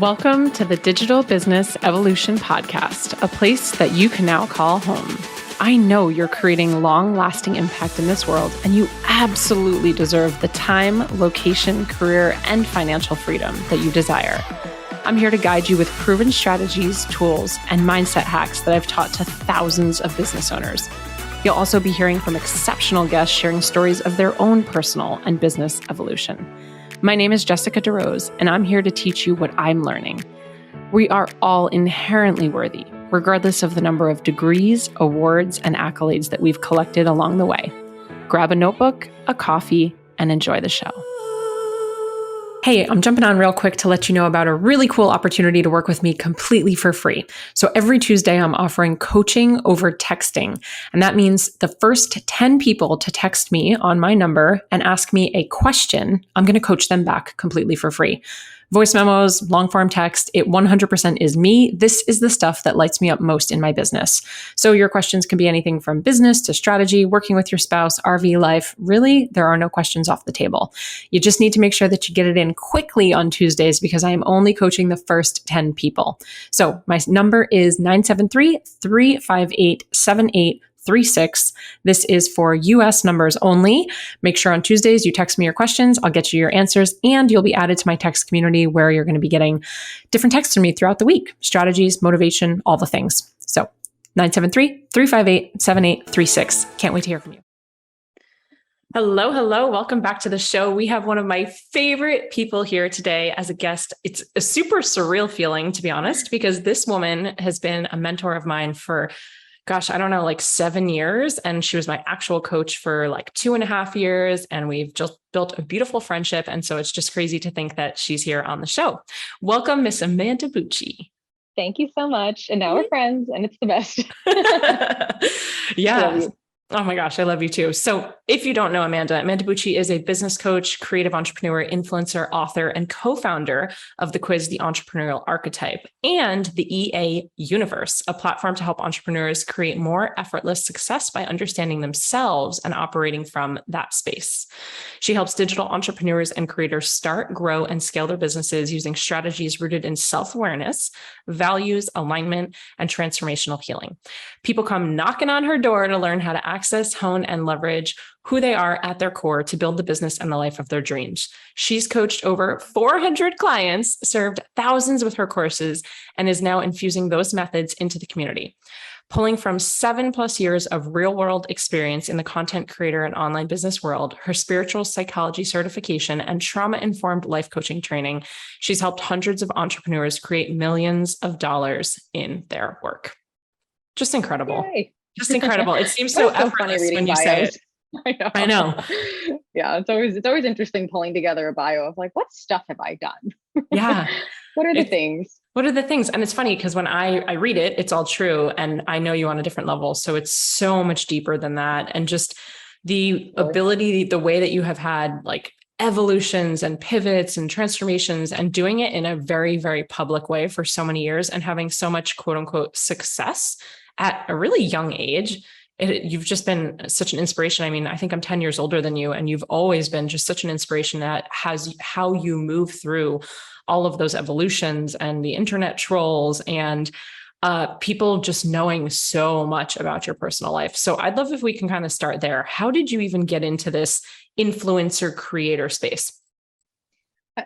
Welcome to the Digital Business Evolution Podcast, a place that you can now call home. I know you're creating long-lasting impact in this world, and you absolutely deserve the time, location, career, and financial freedom that you desire. I'm here to guide you with proven strategies, tools, and mindset hacks that I've taught to thousands of business owners. You'll also be hearing from exceptional guests sharing stories of their own personal and business evolution. My name is Jessica DeRose, and I'm here to teach you what I'm learning. We are all inherently worthy, regardless of the number of degrees, awards, and accolades that we've collected along the way. Grab a notebook, a coffee, and enjoy the show. Hey, I'm jumping on real quick to let you know about a really cool opportunity to work with me completely for free. So every Tuesday, I'm offering coaching over texting. And that means the first 10 people to text me on my number and ask me a question, I'm going to coach them back completely for free. Voice memos, long form text, it 100% is me. This is the stuff that lights me up most in my business. So your questions can be anything from business to strategy, working with your spouse, RV life. Really, there are no questions off the table. You just need to make sure that you get it in quickly on Tuesdays because I am only coaching the first 10 people. So my number is 973-358-7836. This is for US numbers only. Make sure on Tuesdays you text me your questions. I'll get you your answers, and you'll be added to my text community where you're going to be getting different texts from me throughout the week. Strategies, motivation, all the things. So 973-358-7836. Can't wait to hear from you. Hello. Welcome back to the show. We have one of my favorite people here today as a guest. It's a super surreal feeling, to be honest, because this woman has been a mentor of mine for like 7 years. And she was my actual coach for like 2.5 years. And we've just built a beautiful friendship. And so it's just crazy to think that she's here on the show. Welcome, Miss Amanda Bucci. Thank you so much. And now we're friends and it's the best. Yeah. Oh my gosh, I love you too. So if you don't know Amanda Bucci is a business coach, creative entrepreneur, influencer, author, and co-founder of the quiz, The Entrepreneurial Archetype, and the EA Universe, a platform to help entrepreneurs create more effortless success by understanding themselves and operating from that space. She helps digital entrepreneurs and creators start, grow, and scale their businesses using strategies rooted in self-awareness, values, alignment, and transformational healing. People come knocking on her door to learn how to access, hone, and leverage who they are at their core to build the business and the life of their dreams. She's coached over 400 clients, served thousands with her courses, and is now infusing those methods into the community. Pulling from 7+ years of real-world experience in the content creator and online business world, her spiritual psychology certification, and trauma-informed life coaching training, she's helped hundreds of entrepreneurs create millions of dollars in their work. Just incredible. Yay. Just incredible. It seems so effortless when you say it. I know. Yeah, it's always interesting pulling together a bio of like, what stuff have I done? Yeah. What are the things? What are the things? And it's funny because when I read it, it's all true. And I know you on a different level. So it's so much deeper than that. And just the ability, the way that you have had like evolutions and pivots and transformations and doing it in a very, very public way for so many years and having so much quote unquote success at a really young age. You've just been such an inspiration. I mean, I think I'm 10 years older than you, and you've always been just such an inspiration that has how you move through all of those evolutions and the internet trolls and people just knowing so much about your personal life. So I'd love if we can kind of start there. How did you even get into this influencer creator space?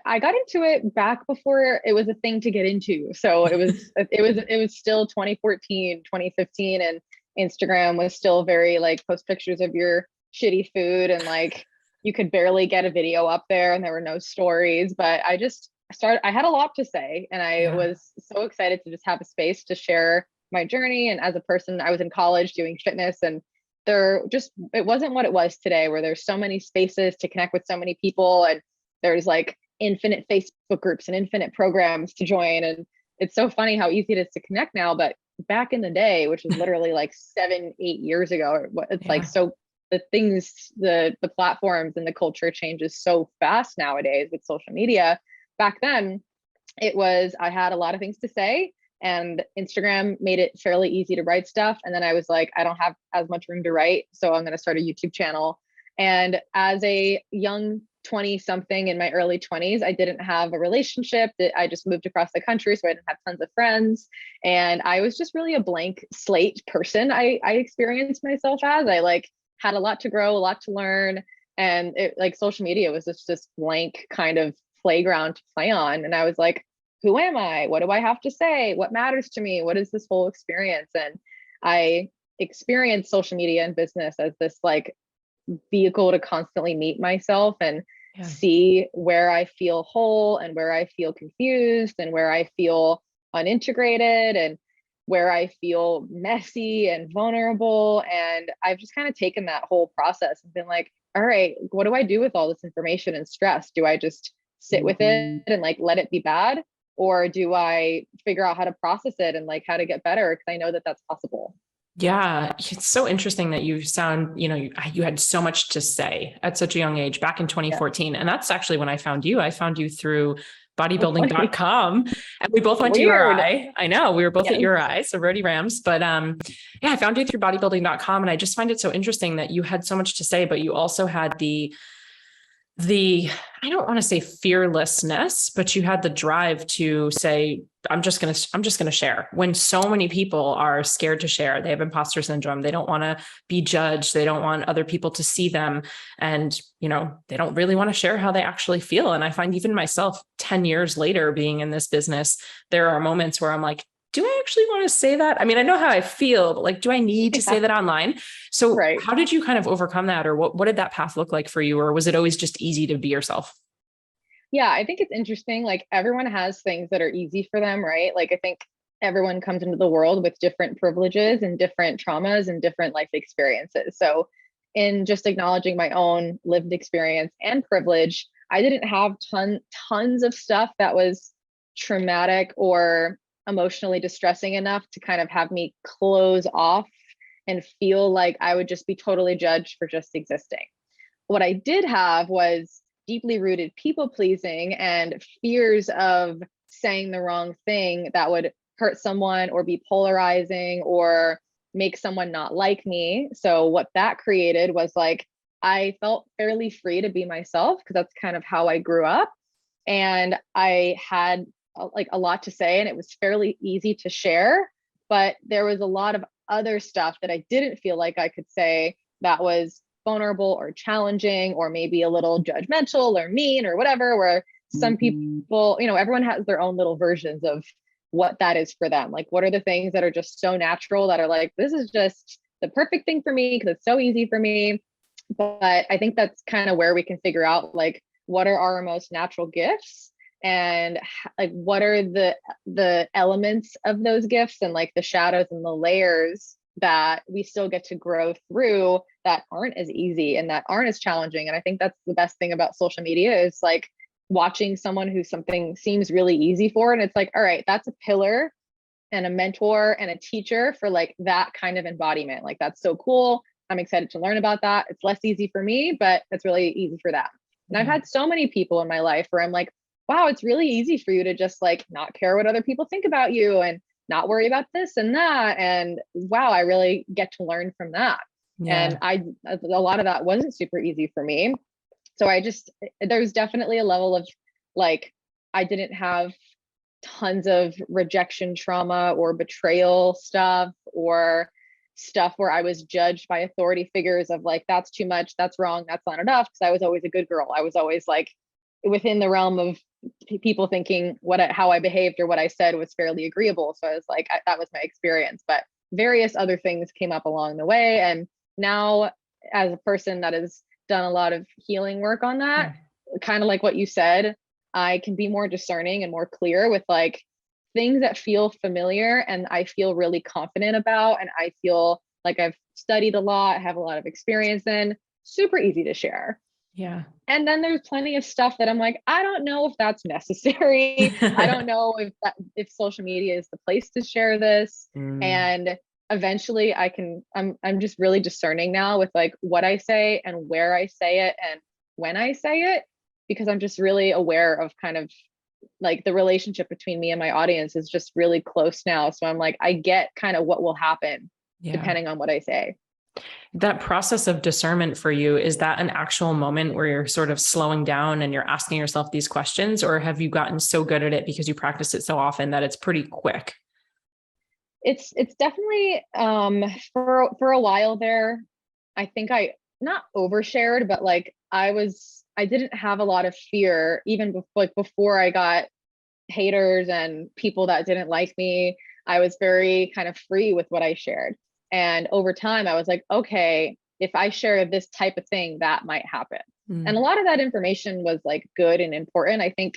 I got into it back before it was a thing to get into. So it was still 2014, 2015, and Instagram was still very like post pictures of your shitty food and like you could barely get a video up there and there were no stories. But I had a lot to say, and I was so excited to just have a space to share my journey. And as a person, I was in college doing fitness, and it wasn't what it was today, where there's so many spaces to connect with so many people, and there's like infinite Facebook groups and infinite programs to join. And it's so funny how easy it is to connect now, but back in the day, which was literally like 7-8 years ago, it's like, so the platforms and the culture changes so fast nowadays with social media. Back then I had a lot of things to say, and Instagram made it fairly easy to write stuff. And then I was like, I don't have as much room to write, so I'm going to start a YouTube channel. And as a young 20 something in my early 20s, I didn't have a relationship. I just moved across the country, so I didn't have tons of friends. And I was just really a blank slate person. I experienced myself as I like had a lot to grow, a lot to learn. And it, like social media was just this blank kind of playground to play on. And I was like, who am I? What do I have to say? What matters to me? What is this whole experience? And I experienced social media and business as this like vehicle to constantly meet myself and see where I feel whole and where I feel confused and where I feel unintegrated and where I feel messy and vulnerable. And I've just kind of taken that whole process and been like, all right, what do I do with all this information and stress? Do I just sit with it and like let it be bad? Or do I figure out how to process it and like how to get better? Because I know that that's possible. Yeah, it's so interesting that you sound, you had so much to say at such a young age back in 2014. And that's actually when I found you. I found you through bodybuilding.com, and we both went to URI. I know we were both at URI, so Rody Rams, but yeah, I found you through bodybuilding.com. And I just find it so interesting that you had so much to say, but you also had I don't want to say fearlessness, but you had the drive to say, I'm just going to share, when so many people are scared to share. They have imposter syndrome. They don't want to be judged. They don't want other people to see them. And, they don't really want to share how they actually feel. And I find even myself 10 years later, being in this business, there are moments where I'm like, do I actually want to say that? I mean, I know how I feel, but like, do I need to say that online? So how did you kind of overcome that? Or what did that path look like for you? Or was it always just easy to be yourself? Yeah, I think it's interesting. Like everyone has things that are easy for them, right? Like I think everyone comes into the world with different privileges and different traumas and different life experiences. So in just acknowledging my own lived experience and privilege, I didn't have tons of stuff that was traumatic or emotionally distressing enough to kind of have me close off and feel like I would just be totally judged for just existing. What I did have was deeply rooted people pleasing and fears of saying the wrong thing that would hurt someone or be polarizing or make someone not like me. So what that created was like, I felt fairly free to be myself because that's kind of how I grew up. And I had like a lot to say and it was fairly easy to share, but there was a lot of other stuff that I didn't feel like I could say that was vulnerable or challenging or maybe a little judgmental or mean or whatever, where some people, everyone has their own little versions of what that is for them. Like, what are the things that are just so natural that are like, this is just the perfect thing for me because it's so easy for me. But I think that's kind of where we can figure out like, what are our most natural gifts and like, what are the elements of those gifts and like the shadows and the layers that we still get to grow through that aren't as easy and that aren't as challenging. And I think that's the best thing about social media is like watching someone who something seems really easy for. And it's like, all right, that's a pillar and a mentor and a teacher for like that kind of embodiment. Like, that's so cool. I'm excited to learn about that. It's less easy for me, but it's really easy for them. And I've had so many people in my life where I'm like, wow, it's really easy for you to just like not care what other people think about you and not worry about this and that. And wow, I really get to learn from that. And a lot of that wasn't super easy for me. So there's definitely a level of like, I didn't have tons of rejection trauma or betrayal stuff or stuff where I was judged by authority figures of like, that's too much, that's wrong, that's not enough. Cause I was always a good girl. I was always like within the realm of people thinking how I behaved or what I said was fairly agreeable. So I was like, that was my experience, but various other things came up along the way. And now as a person that has done a lot of healing work on that, kind of like what you said, I can be more discerning and more clear with like things that feel familiar and I feel really confident about. And I feel like I've studied a lot, have a lot of experience in, super easy to share. Yeah. And then there's plenty of stuff that I'm like, I don't know if that's necessary. I don't know if social media is the place to share this. And eventually I'm just really discerning now with like what I say and where I say it and when I say it, because I'm just really aware of kind of like the relationship between me and my audience is just really close now. So I'm like, I get kind of what will happen depending on what I say. That process of discernment for you, is that an actual moment where you're sort of slowing down and you're asking yourself these questions, or have you gotten so good at it because you practice it so often that it's pretty quick? It's definitely for a while there, I think I not overshared, but like I didn't have a lot of fear even before I got haters and people that didn't like me. I was very kind of free with what I shared. And over time, I was like, okay, if I share this type of thing, that might happen. And a lot of that information was like good and important. I think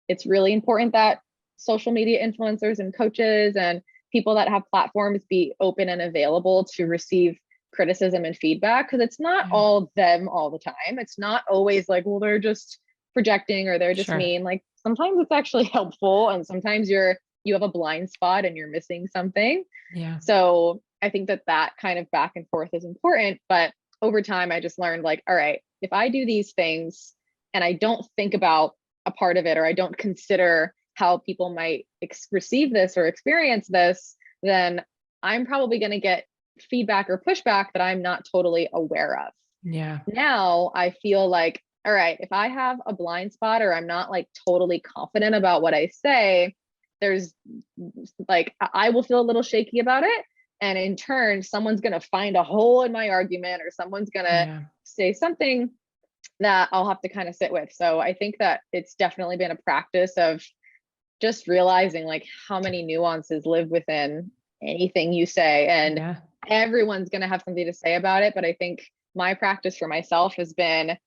it's really important that social media influencers and coaches and people that have platforms be open and available to receive criticism and feedback, because it's not Yeah. all them all the time. It's not always like, well, they're just projecting or they're just Sure. mean. Like sometimes it's actually helpful and sometimes you have a blind spot and you're missing something. Yeah. So I think that kind of back and forth is important. But over time, I just learned like, all right, if I do these things and I don't think about a part of it, or I don't consider how people might receive this or experience this, then I'm probably going to get feedback or pushback that I'm not totally aware of. Yeah. Now I feel like, all right, if I have a blind spot or I'm not like totally confident about what I say, there's like, I will feel a little shaky about it. And in turn, someone's going to find a hole in my argument, or someone's going to Yeah. say something that I'll have to kind of sit with. So I think that it's definitely been a practice of just realizing like how many nuances live within anything you say. And Yeah. everyone's going to have something to say about it. But I think my practice for myself has been,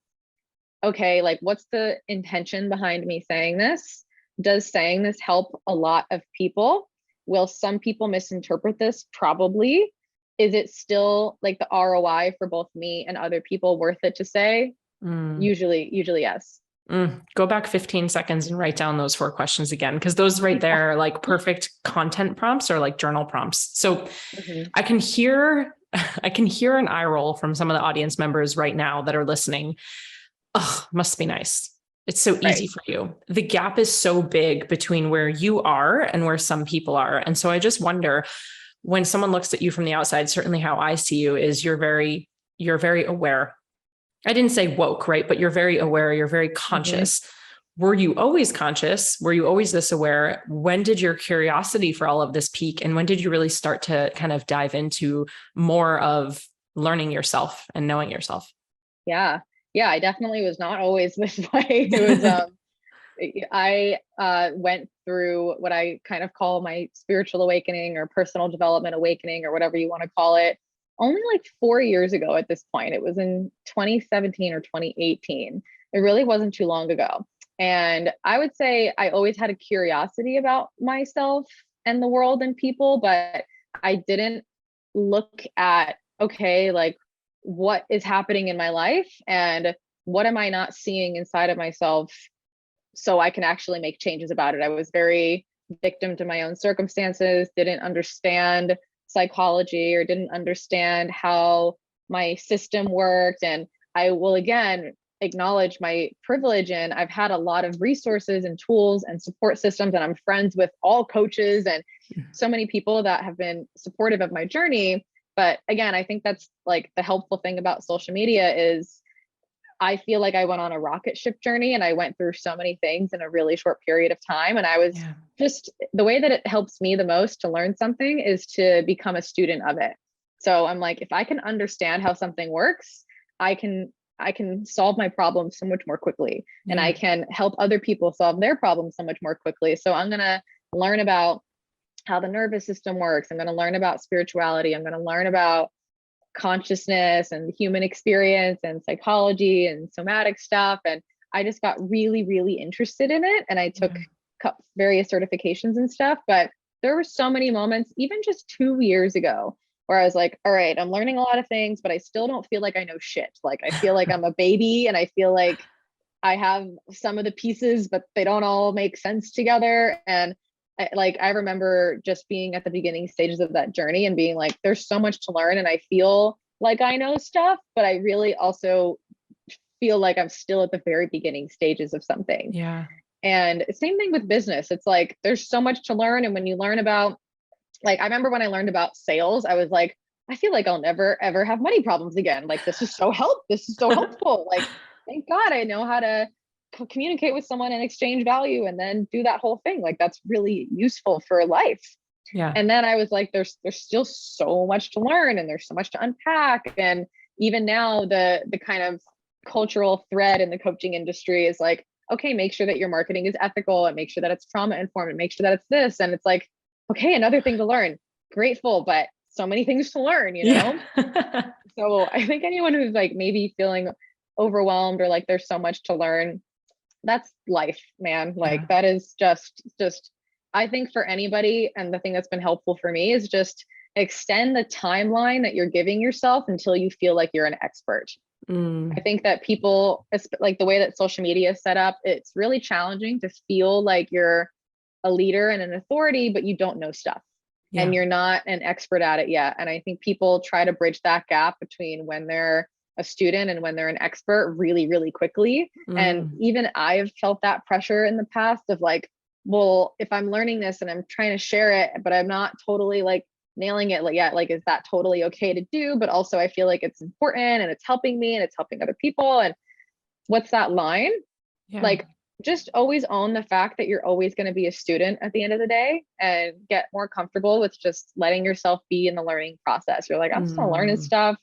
okay, like what's the intention behind me saying this? Does saying this help a lot of people? Will some people misinterpret this? Probably. Is it still like the ROI for both me and other people worth it to say? Mm. Usually yes. Go back 15 seconds and write down those 4 questions again, because those right there are like perfect content prompts or like journal prompts. So Mhm. I can hear I can hear an eye roll from some of the audience members right now that are listening. Oh, must be nice. It's so easy Right. for you. The gap is so big between where you are and where some people are. And so I just wonder, when someone looks at you from the outside, certainly how I see you is you're very aware. I didn't say woke, right? But you're very aware, you're very Mhm. conscious. Were you always conscious? Were you always this aware? When did your curiosity for all of this peak? And when did you really start to kind of dive into more of learning yourself and knowing yourself? Yeah. Yeah, I definitely was not always this way. It was I went through what I kind of call my spiritual awakening or personal development awakening or whatever you want to call it, only like 4 years ago at this point. It was in 2017 or 2018. It really wasn't too long ago. And I would say I always had a curiosity about myself and the world and people, but I didn't look at, okay, like what is happening in my life and what am I not seeing inside of myself so I can actually make changes about it. I was very victim to my own circumstances, didn't understand psychology or didn't understand how my system worked. And I will again acknowledge my privilege, and I've had a lot of resources and tools and support systems, and I'm friends with all coaches and so many people that have been supportive of my journey. But again, I think that's like the helpful thing about social media is I feel like I went on a rocket ship journey and I went through so many things in a really short period of time. And I was Yeah. just the way that it helps me the most to learn something is to become a student of it. So I'm like, if I can understand how something works, I can solve my problems so much more quickly, and I Yeah. can help other people solve their problems so much more quickly. So I'm going to learn about how the nervous system works. I'm going to learn about spirituality. I'm going to learn about consciousness and human experience and psychology and somatic stuff. And I just got really, really interested in it. And I took Yeah. various certifications and stuff. But there were so many moments, even just 2 years ago, where I was like, all right, I'm learning a lot of things, but I still don't feel like I know shit. Like I feel like I'm a baby and I feel like I have some of the pieces, but they don't all make sense together. And I remember just being at the beginning stages of that journey and being like, there's so much to learn. And I feel like I know stuff, but I really also feel like I'm still at the very beginning stages of something. Yeah. And same thing with business. It's like, there's so much to learn. And when you learn about, like, I remember when I learned about sales, I was like, I feel like I'll never ever have money problems again. Like this is so helpful. Like, thank God I know how to communicate with someone and exchange value and then do that whole thing. Like, that's really useful for life. Yeah. And then I was like, there's still so much to learn and there's so much to unpack. And even now the kind of cultural thread in the coaching industry is like, okay, make sure that your marketing is ethical and make sure that it's trauma informed and make sure that it's this. And it's like, okay, another thing to learn. Grateful, but so many things to learn, you know? Yeah. So I think anyone who's like maybe feeling overwhelmed or like there's so much to learn, that's life, man. Like, Yeah. that is just I think for anybody, and the thing that's been helpful for me is just extend the timeline that you're giving yourself until you feel like you're an expert. I think that people, like the way that social media is set up, it's really challenging to feel like you're a leader and an authority, but you don't know stuff and Yeah. you're not an expert at it yet. And I think people try to bridge that gap between when they're a student and when they're an expert really, really quickly. And even I've felt that pressure in the past of like, well, if I'm learning this and I'm trying to share it, but I'm not totally like nailing it yet, like, is that totally okay to do? But also I feel like it's important and it's helping me and it's helping other people. And what's that line? Yeah. Like, just always own the fact that you're always going to be a student at the end of the day and get more comfortable with just letting yourself be in the learning process. You're like, I'm still learning stuff.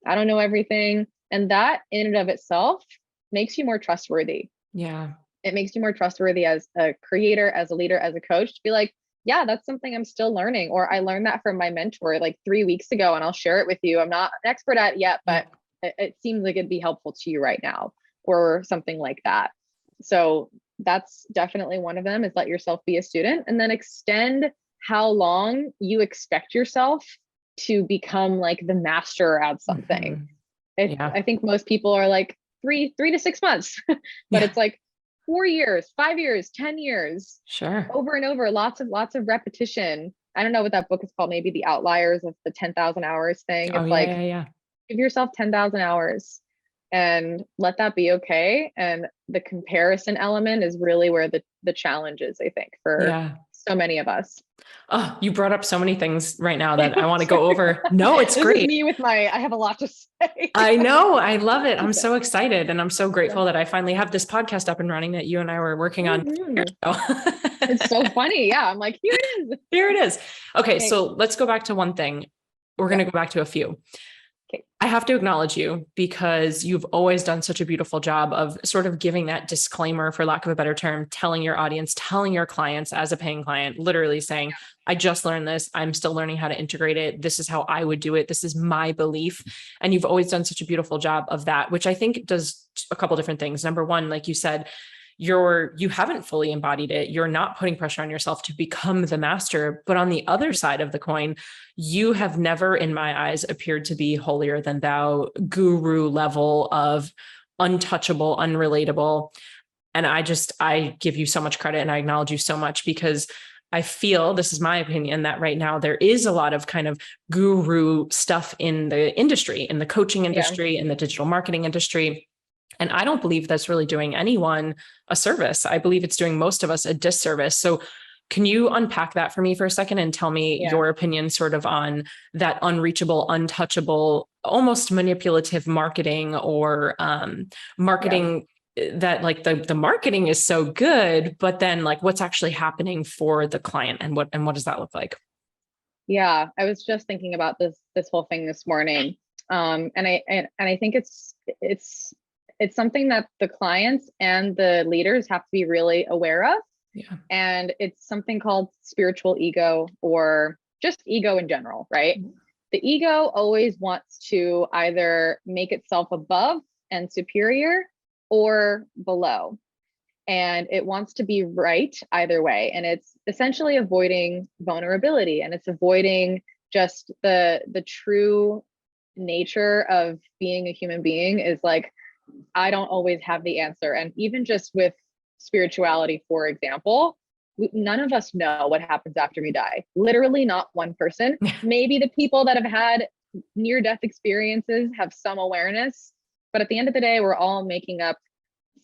I don't know everything. And that in and of itself makes you more trustworthy. Yeah. It makes you more trustworthy as a creator, as a leader, as a coach to be like, yeah, that's something I'm still learning. Or I learned that from my mentor like 3 weeks ago and I'll share it with you. I'm not an expert at it yet, but it seems like it'd be helpful to you right now or something like that. So that's definitely one of them, is let yourself be a student and then extend how long you expect yourself to become like the master at something. Yeah. I think most people are like 3 to 6 months, but it's like 4 years, 5 years, 10 years, Sure. over and over, lots of repetition. I don't know what that book is called, maybe The Outliers of the 10,000 hours thing. Oh, It's yeah, like, yeah. give yourself 10,000 hours and let that be okay. And the comparison element is really where the challenge is, I think, for so many of us. Oh, you brought up so many things right now that I want to go over. No, it's This great. is me with I have a lot to say. I know. I love it. I'm so excited. And I'm so grateful that I finally have this podcast up and running that you and I were working on. It's so funny. Yeah. I'm like, here it is. Here it is. Okay. So let's go back to one thing. We're going to go back to a few. Okay. I have to acknowledge you because you've always done such a beautiful job of sort of giving that disclaimer, for lack of a better term, telling your audience, telling your clients as a paying client, literally saying, I just learned this. I'm still learning how to integrate it. This is how I would do it. This is my belief. And you've always done such a beautiful job of that, which I think does a couple different things. Number one, like you said, you haven't fully embodied it. You're not putting pressure on yourself to become the master. But on the other side of the coin, you have never, in my eyes, appeared to be holier than thou, guru level of untouchable, unrelatable. And I give you so much credit and I acknowledge you so much, because I feel, this is my opinion, that right now there is a lot of kind of guru stuff in the industry, in the coaching industry, in the digital marketing industry. And I don't believe that's really doing anyone a service. I believe it's doing most of us a disservice. So can you unpack that for me for a second and tell me your opinion sort of on that unreachable, untouchable, almost manipulative marketing, or marketing that like the marketing is so good, but then like what's actually happening for the client, and what does that look like? Yeah, I was just thinking about this whole thing this morning. And I think it's something that the clients and the leaders have to be really aware of. Yeah. And it's something called spiritual ego, or just ego in general, right? The ego always wants to either make itself above and superior or below. And it wants to be right either way. And it's essentially avoiding vulnerability, and it's avoiding just the true nature of being a human being is like, I don't always have the answer. And even just with spirituality, for example, none of us know what happens after we die. Literally not one person. Maybe the people that have had near-death experiences have some awareness, but at the end of the day, we're all making up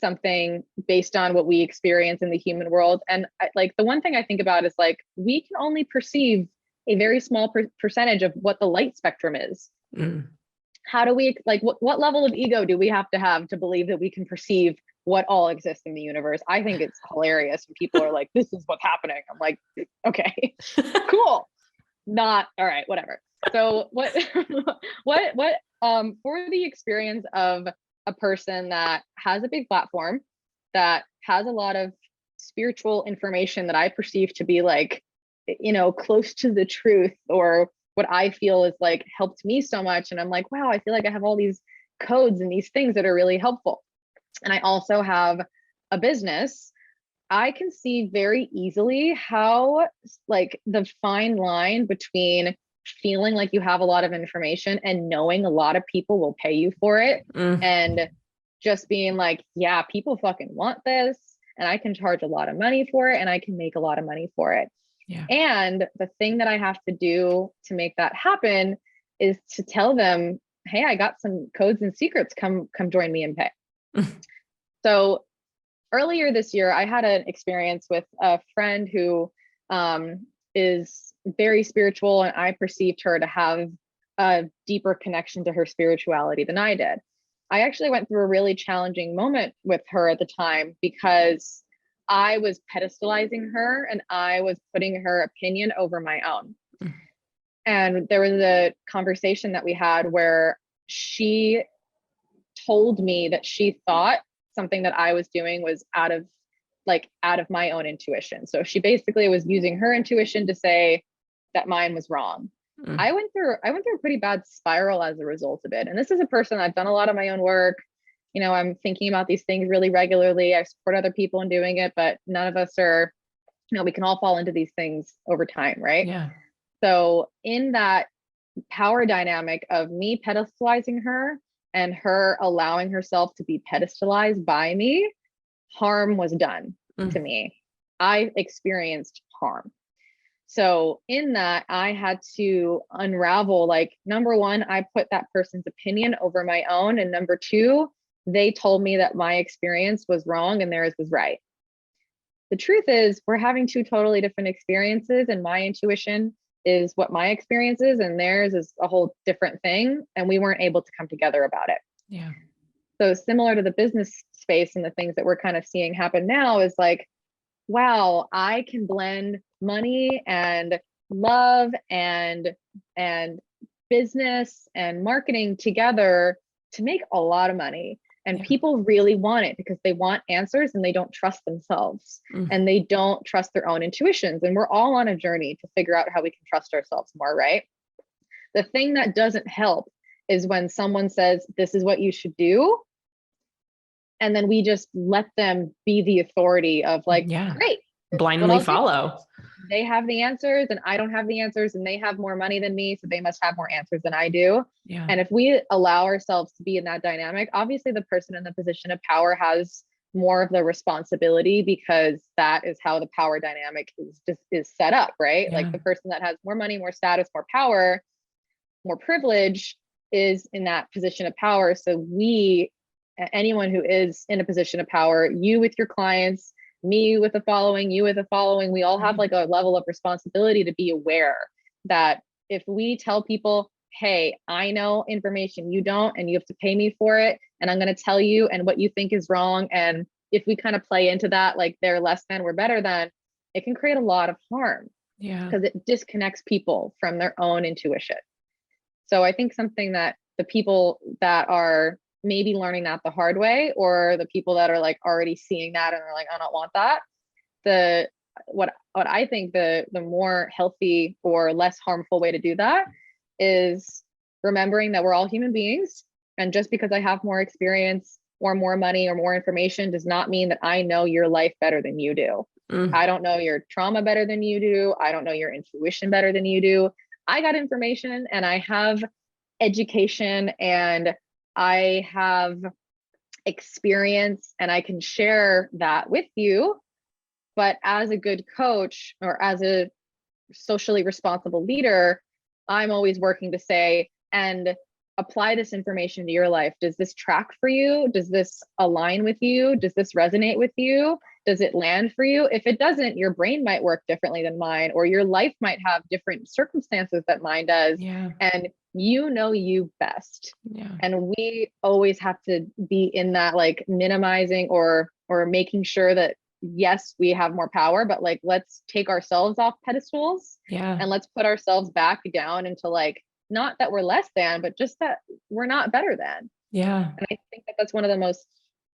something based on what we experience in the human world. And like the one thing I think about is like, we can only perceive a very small percentage of what the light spectrum is. Mm. How do we, like, what level of ego do we have to believe that we can perceive what all exists in the universe? I think it's hilarious when people are like, this is what's happening. I'm like, okay, cool. Not all right, whatever. So what for the experience of a person that has a big platform, that has a lot of spiritual information that I perceive to be like, close to the truth, or what I feel is like helped me so much. And I'm like, wow, I feel like I have all these codes and these things that are really helpful. And I also have a business. I can see very easily how, like, the fine line between feeling like you have a lot of information and knowing a lot of people will pay you for it, and just being like, yeah, people fucking want this, and I can charge a lot of money for it, and I can make a lot of money for it. Yeah. And the thing that I have to do to make that happen is to tell them, hey, I got some codes and secrets. Come join me and pay. So earlier this year, I had an experience with a friend who is very spiritual, and I perceived her to have a deeper connection to her spirituality than I did. I actually went through a really challenging moment with her at the time, because I was pedestalizing her and I was putting her opinion over my own. And there was a conversation that we had where she told me that she thought something that I was doing was out of my own intuition. So she basically was using her intuition to say that mine was wrong. I went through a pretty bad spiral as a result of it. And this is a person, I've done a lot of my own work. I'm thinking about these things really regularly. I support other people in doing it, but none of us are, we can all fall into these things over time, right? Yeah. So in that power dynamic of me pedestalizing her and her allowing herself to be pedestalized by me, harm was done to me. I experienced harm. So in that, I had to unravel, like, number one, I put that person's opinion over my own. And number two, they told me that my experience was wrong and theirs was right. The truth is, we're having two totally different experiences, and my intuition is what my experience is, and theirs is a whole different thing. And we weren't able to come together about it. Yeah. So similar to the business space and the things that we're kind of seeing happen now is like, wow, I can blend money and love and business and marketing together to make a lot of money. And people really want it because they want answers, and they don't trust themselves and they don't trust their own intuitions. And we're all on a journey to figure out how we can trust ourselves more, right? The thing that doesn't help is when someone says, this is what you should do. And then we just let them be the authority of like, great. Blindly follow. They have the answers and I don't have the answers, and they have more money than me, so they must have more answers than I do. Yeah. And if we allow ourselves to be in that dynamic, obviously the person in the position of power has more of the responsibility, because that is how the power dynamic is set up, right? Yeah. Like the person that has more money, more status, more power, more privilege is in that position of power. So anyone who is in a position of power, you with your clients, me with a following, you with a following, we all have like a level of responsibility to be aware that if we tell people, hey, I know information you don't, and you have to pay me for it, and I'm going to tell you, and what you think is wrong. And if we kind of play into that, like they're less than, we're better than, it can create a lot of harm. Yeah. Because it disconnects people from their own intuition. So I think something that the people that are maybe learning that the hard way, or the people that are like already seeing that and they're like, I don't want that. What I think the more healthy or less harmful way to do that is remembering that we're all human beings. And just because I have more experience or more money or more information does not mean that I know your life better than you do. I don't know your trauma better than you do. I don't know your intuition better than you do. I got information and I have education and I have experience, and I can share that with you. But as a good coach or as a socially responsible leader, I'm always working to say, and apply this information to your life. Does this track for you? Does this align with you? Does this resonate with you? Does it land for you? If it doesn't, your brain might work differently than mine, or your life might have different circumstances that mine does. Yeah. And you know you best. Yeah. And we always have to be in that like minimizing or making sure that yes, we have more power, but like let's take ourselves off pedestals Yeah. and let's put ourselves back down into like, not that we're less than, but just that we're not better than. Yeah. And I think that that's one of the most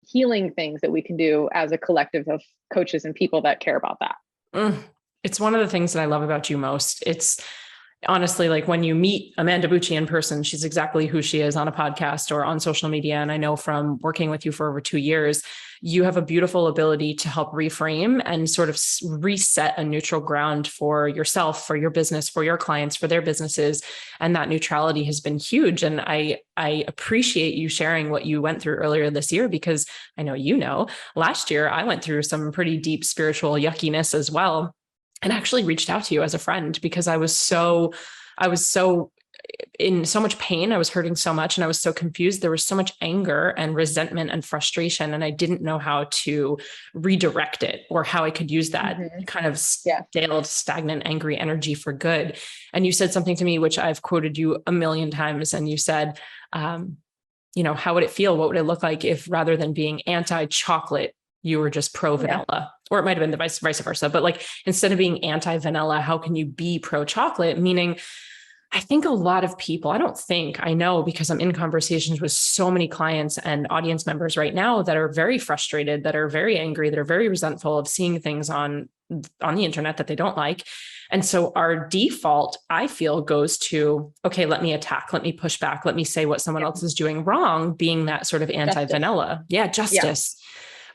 healing things that we can do as a collective of coaches and people that care about that. It's one of the things that I love about you most. It's honestly, like when you meet Amanda Bucci in person, she's exactly who she is on a podcast or on social media. And I know from working with you for over 2 years, you have a beautiful ability to help reframe and sort of reset a neutral ground for yourself, for your business, for your clients, for their businesses. And that neutrality has been huge. And I appreciate you sharing what you went through earlier this year, because I know, last year I went through some pretty deep spiritual yuckiness as well. And actually reached out to you as a friend because I was so in so much pain. I was hurting so much and I was so confused. There was so much anger and resentment and frustration. And I didn't know how to redirect it or how I could use that kind of stale, stagnant, angry energy for good. And you said something to me, which I've quoted you a million times. And you said, how would it feel? What would it look like if rather than being anti-chocolate, you were just pro vanilla, or it might've been the vice versa. But like, instead of being anti-vanilla, how can you be pro chocolate? Meaning, I think a lot of people, I know because I'm in conversations with so many clients and audience members right now that are very frustrated, that are very angry, that are very resentful of seeing things on the internet that they don't like. And so our default, I feel, goes to, okay, let me attack, let me push back, let me say what someone else is doing wrong, being that sort of anti-vanilla. Justice. Yeah.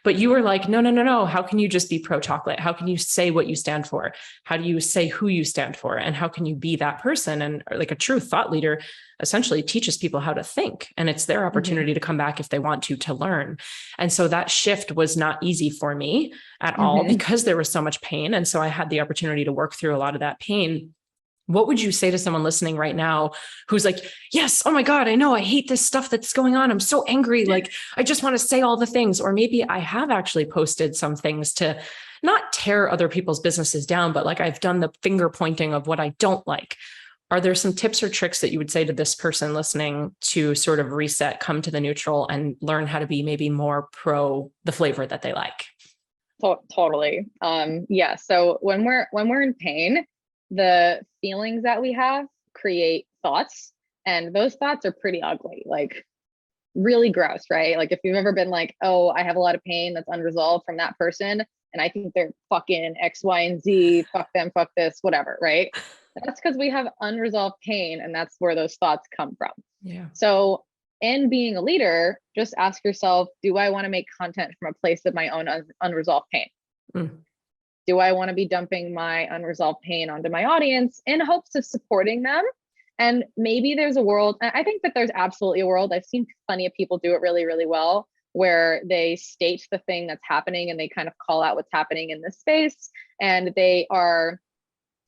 But you were like, no. How can you just be pro chocolate? How can you say what you stand for? How do you say who you stand for? And how can you be that person? And like a true thought leader essentially teaches people how to think. And it's their opportunity to come back if they want to learn. And so that shift was not easy for me at all because there was so much pain. And so I had the opportunity to work through a lot of that pain. What would you say to someone listening right now who's like, yes, oh my God, I know I hate this stuff that's going on. I'm so angry. Like, I just want to say all the things. Or maybe I have actually posted some things to not tear other people's businesses down, but like I've done the finger pointing of what I don't like. Are there some tips or tricks that you would say to this person listening to sort of reset, come to the neutral and learn how to be maybe more pro the flavor that they like? Totally. So when we're in pain, the feelings that we have create thoughts, and those thoughts are pretty ugly, like really gross, right? Like if you've ever been like, oh, I have a lot of pain that's unresolved from that person, and I think they're fucking X, Y, and Z, fuck them, fuck this, whatever, right? That's because we have unresolved pain, and that's where those thoughts come from. Yeah. So in being a leader, just ask yourself, do I want to make content from a place of my own unresolved pain? Do I want to be dumping my unresolved pain onto my audience in hopes of supporting them? And maybe there's a world, I think that there's absolutely a world. I've seen plenty of people do it really, really well, where they state the thing that's happening and they kind of call out what's happening in this space. And they are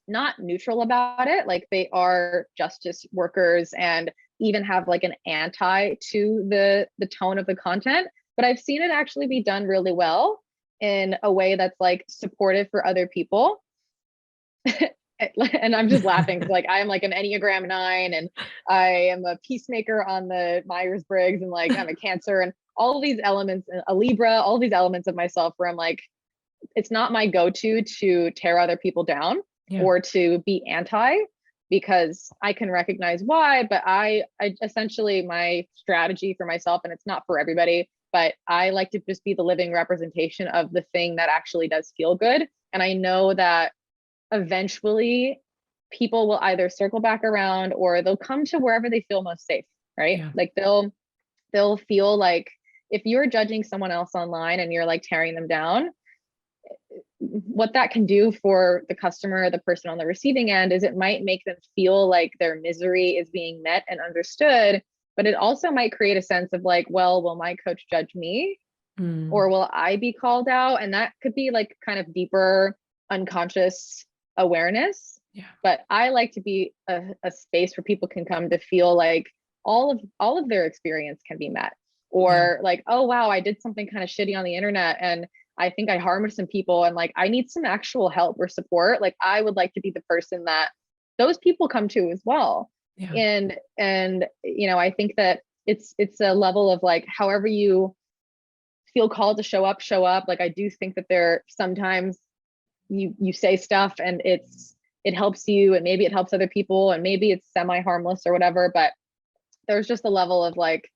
not neutral about it. Like they are justice workers and even have like an anti to the tone of the content. But I've seen it actually be done really well in a way that's like supportive for other people. And I'm just laughing because like I am like an Enneagram 9 and I am a peacemaker on the Myers-Briggs, and like I'm a Cancer, and all of these elements, a Libra, all of these elements of myself where I'm like, it's not my go-to to tear other people down or to be anti, because I can recognize why, but I essentially, my strategy for myself, and it's not for everybody, but I like to just be the living representation of the thing that actually does feel good. And I know that eventually people will either circle back around or they'll come to wherever they feel most safe, right? Yeah. Like they'll feel like if you're judging someone else online and you're like tearing them down, what that can do for the customer, the person on the receiving end, is it might make them feel like their misery is being met and understood, but it also might create a sense of like, well, will my coach judge me? Or will I be called out? And that could be like kind of deeper unconscious awareness. Yeah. But I like to be a space where people can come to feel like all of their experience can be met. Or like, oh wow, I did something kind of shitty on the internet and I think I harmed some people and like I need some actual help or support, like I would like to be the person that those people come to as well. Yeah. And I think that it's a level of like however you feel called to show up. Like I do think that there sometimes you say stuff and it helps you and maybe it helps other people and maybe it's semi harmless or whatever, but there's just a level of like,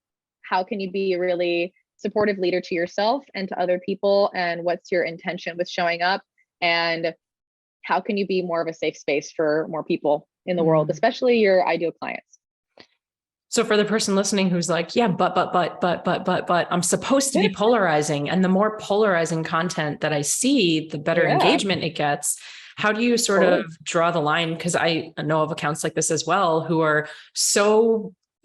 how can you be a really supportive leader to yourself and to other people, and what's your intention with showing up, and how can you be more of a safe space for more people in the world, especially your ideal clients. So for the person listening who's like, yeah, but I'm supposed to be polarizing, and the more polarizing content that I see, the better engagement it gets. How do you sort of draw the line? Because I know of accounts like this as well, who are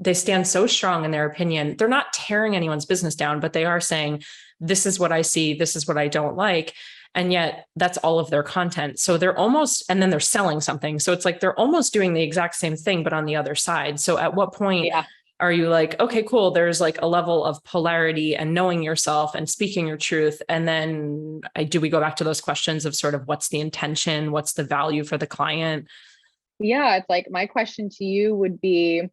they stand so strong in their opinion. They're not tearing anyone's business down, but they are saying, this is what I see, this is what I don't like. And yet that's all of their content. So they're almost, and then they're selling something. So it's like, they're almost doing the exact same thing, but on the other side. So at what point are you like, okay, cool, there's like a level of polarity and knowing yourself and speaking your truth? And then do we go back to those questions of sort of what's the intention? What's the value for the client? Yeah. It's like, my question to you would be,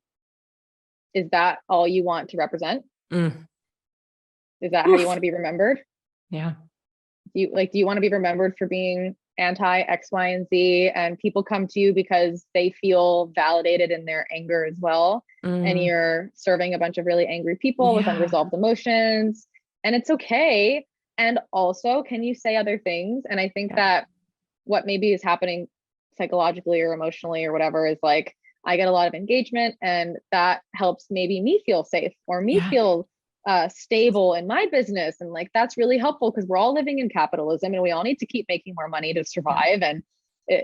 is that all you want to represent? Is that how you want to be remembered? Yeah. Do you want to be remembered for being anti X, Y, and Z, and people come to you because they feel validated in their anger as well? And you're serving a bunch of really angry people with unresolved emotions, and it's okay. And also, can you say other things? And I think that what maybe is happening psychologically or emotionally or whatever is like, I get a lot of engagement and that helps maybe me feel safe or me feel stable in my business. And like, that's really helpful because we're all living in capitalism and we all need to keep making more money to survive. And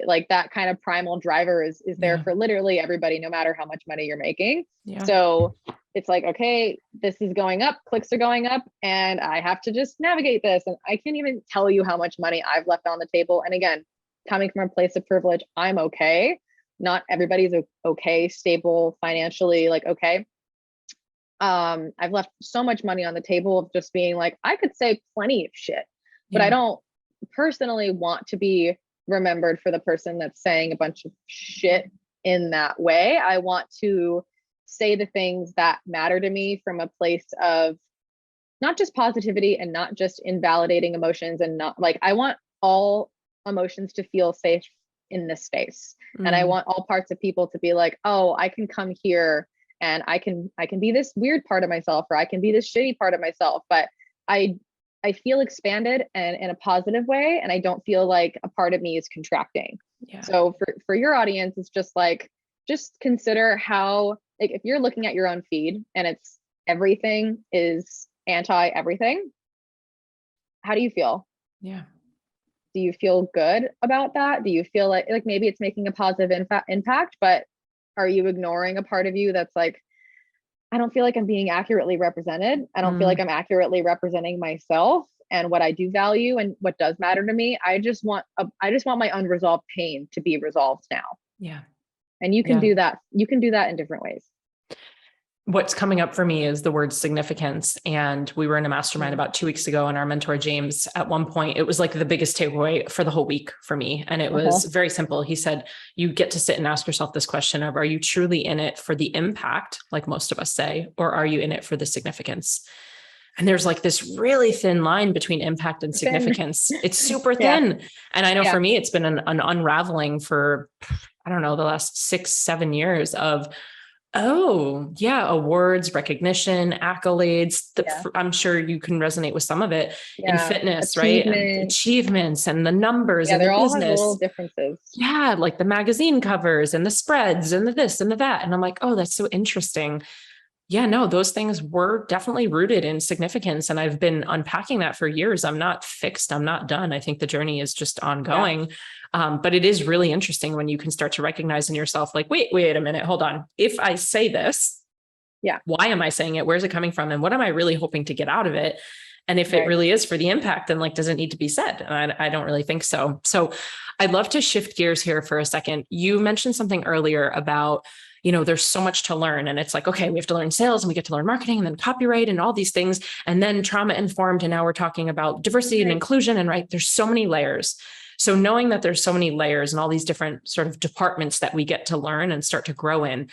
like that kind of primal driver is there for literally everybody, no matter how much money you're making. So it's like, okay, this is going up, clicks are going up, and I have to just navigate this. And I can't even tell you how much money I've left on the table. And again, coming from a place of privilege, I'm okay. Not everybody's okay, stable financially, like, okay. I've left so much money on the table of just being like, I could say plenty of shit, but I don't personally want to be remembered for the person that's saying a bunch of shit in that way. I want to say the things that matter to me from a place of not just positivity and not just invalidating emotions, and not like, I want all emotions to feel safe in this space. And I want all parts of people to be like, oh, I can come here and I can be this weird part of myself, or I can be this shitty part of myself, but I feel expanded and in a positive way. And I don't feel like a part of me is contracting. So for your audience, it's just like, just consider how, like, if you're looking at your own feed and it's everything is anti everything, how do you feel? Do you feel good about that? Do you feel like maybe it's making a positive impact, but are you ignoring a part of you that's like, I don't feel like I'm being accurately represented. I don't feel like I'm accurately representing myself and what I do value and what does matter to me. I just want my unresolved pain to be resolved now. And you can do that. You can do that in different ways. What's coming up for me is the word significance. And we were in a mastermind about 2 weeks ago, and our mentor, James, at one point, it was like the biggest takeaway for the whole week for me. And it was very simple. He said, you get to sit and ask yourself this question of, are you truly in it for the impact, like most of us say, or are you in it for the significance? And there's like this really thin line between impact and significance. It's super thin. And I know for me, it's been an unraveling for, I don't know, the last 6-7 years of, awards, recognition, accolades. I'm sure you can resonate with some of it in fitness, right? And achievements and the numbers and they the all business. have little differences. Yeah, like the magazine covers and the spreads and the this and the that. And I'm like, oh, that's so interesting. Yeah, no, those things were definitely rooted in significance. And I've been unpacking that for years. I'm not fixed. I'm not done. I think the journey is just ongoing. But it is really interesting when you can start to recognize in yourself, like, wait a minute, hold on. If I say this, why am I saying it? Where's it coming from? And what am I really hoping to get out of it? And if it really is for the impact, then like, does it need to be said? And I don't really think so. So I'd love to shift gears here for a second. You mentioned something earlier about there's so much to learn. And it's like, okay, we have to learn sales and we get to learn marketing and then copyright and all these things. And then trauma informed. And now we're talking about diversity and inclusion. And right, there's so many layers. So knowing that there's so many layers and all these different sort of departments that we get to learn and start to grow in,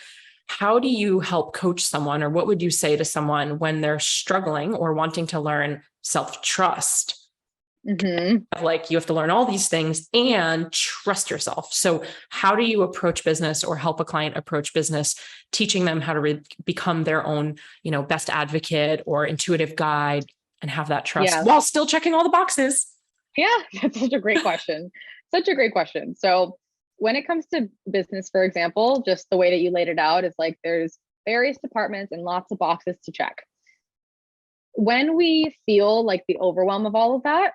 how do you help coach someone, or what would you say to someone when they're struggling or wanting to learn self-trust? Like, you have to learn all these things and trust yourself. So how do you approach business or help a client approach business, teaching them how to become their own, best advocate or intuitive guide and have that trust while still checking all the boxes? Yeah, that's such a great question. Such a great question. So when it comes to business, for example, just the way that you laid it out is like there's various departments and lots of boxes to check. When we feel like the overwhelm of all of that,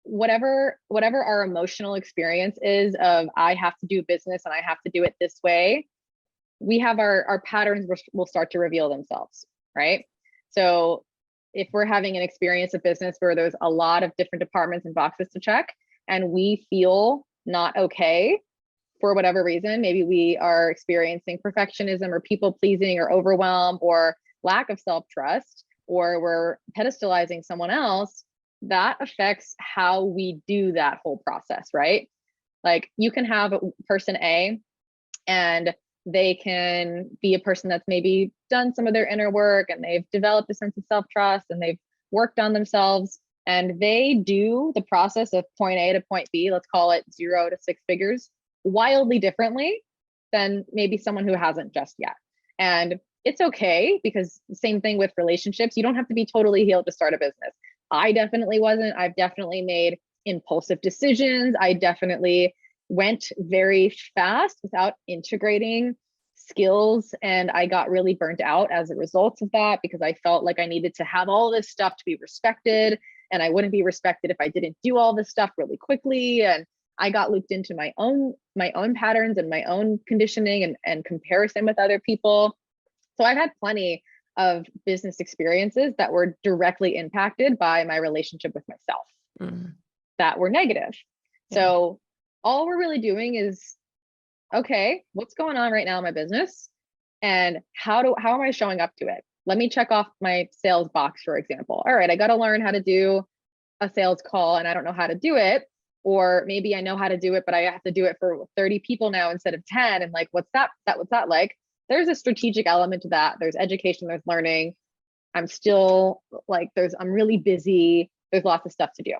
whatever our emotional experience is of I have to do business and I have to do it this way, we have our patterns will start to reveal themselves, right? So if we're having an experience of business where there's a lot of different departments and boxes to check and we feel not okay for whatever reason, maybe we are experiencing perfectionism or people pleasing or overwhelm or lack of self-trust, or we're pedestalizing someone else, that affects how we do that whole process, right? Like you can have person A and they can be a person that's maybe done some of their inner work and they've developed a sense of self-trust and they've worked on themselves and they do the process of point A to point B, let's call it 0 to 6 figures, wildly differently than maybe someone who hasn't just yet. And it's okay, because the same thing with relationships. You don't have to be totally healed to start a business. I definitely wasn't. I've definitely made impulsive decisions. I definitely went very fast without integrating skills. And I got really burnt out as a result of that because I felt like I needed to have all this stuff to be respected. And I wouldn't be respected if I didn't do all this stuff really quickly. And I got looped into my own patterns and my own conditioning and comparison with other people. So I've had plenty of business experiences that were directly impacted by my relationship with myself that were negative. Yeah. So all we're really doing is, okay, what's going on right now in my business? And how am I showing up to it? Let me check off my sales box, for example. All right, I got to learn how to do a sales call and I don't know how to do it. Or maybe I know how to do it, but I have to do it for 30 people now instead of 10. And like, what's that like? There's a strategic element to that. There's education, there's learning. I'm still like, I'm really busy. There's lots of stuff to do.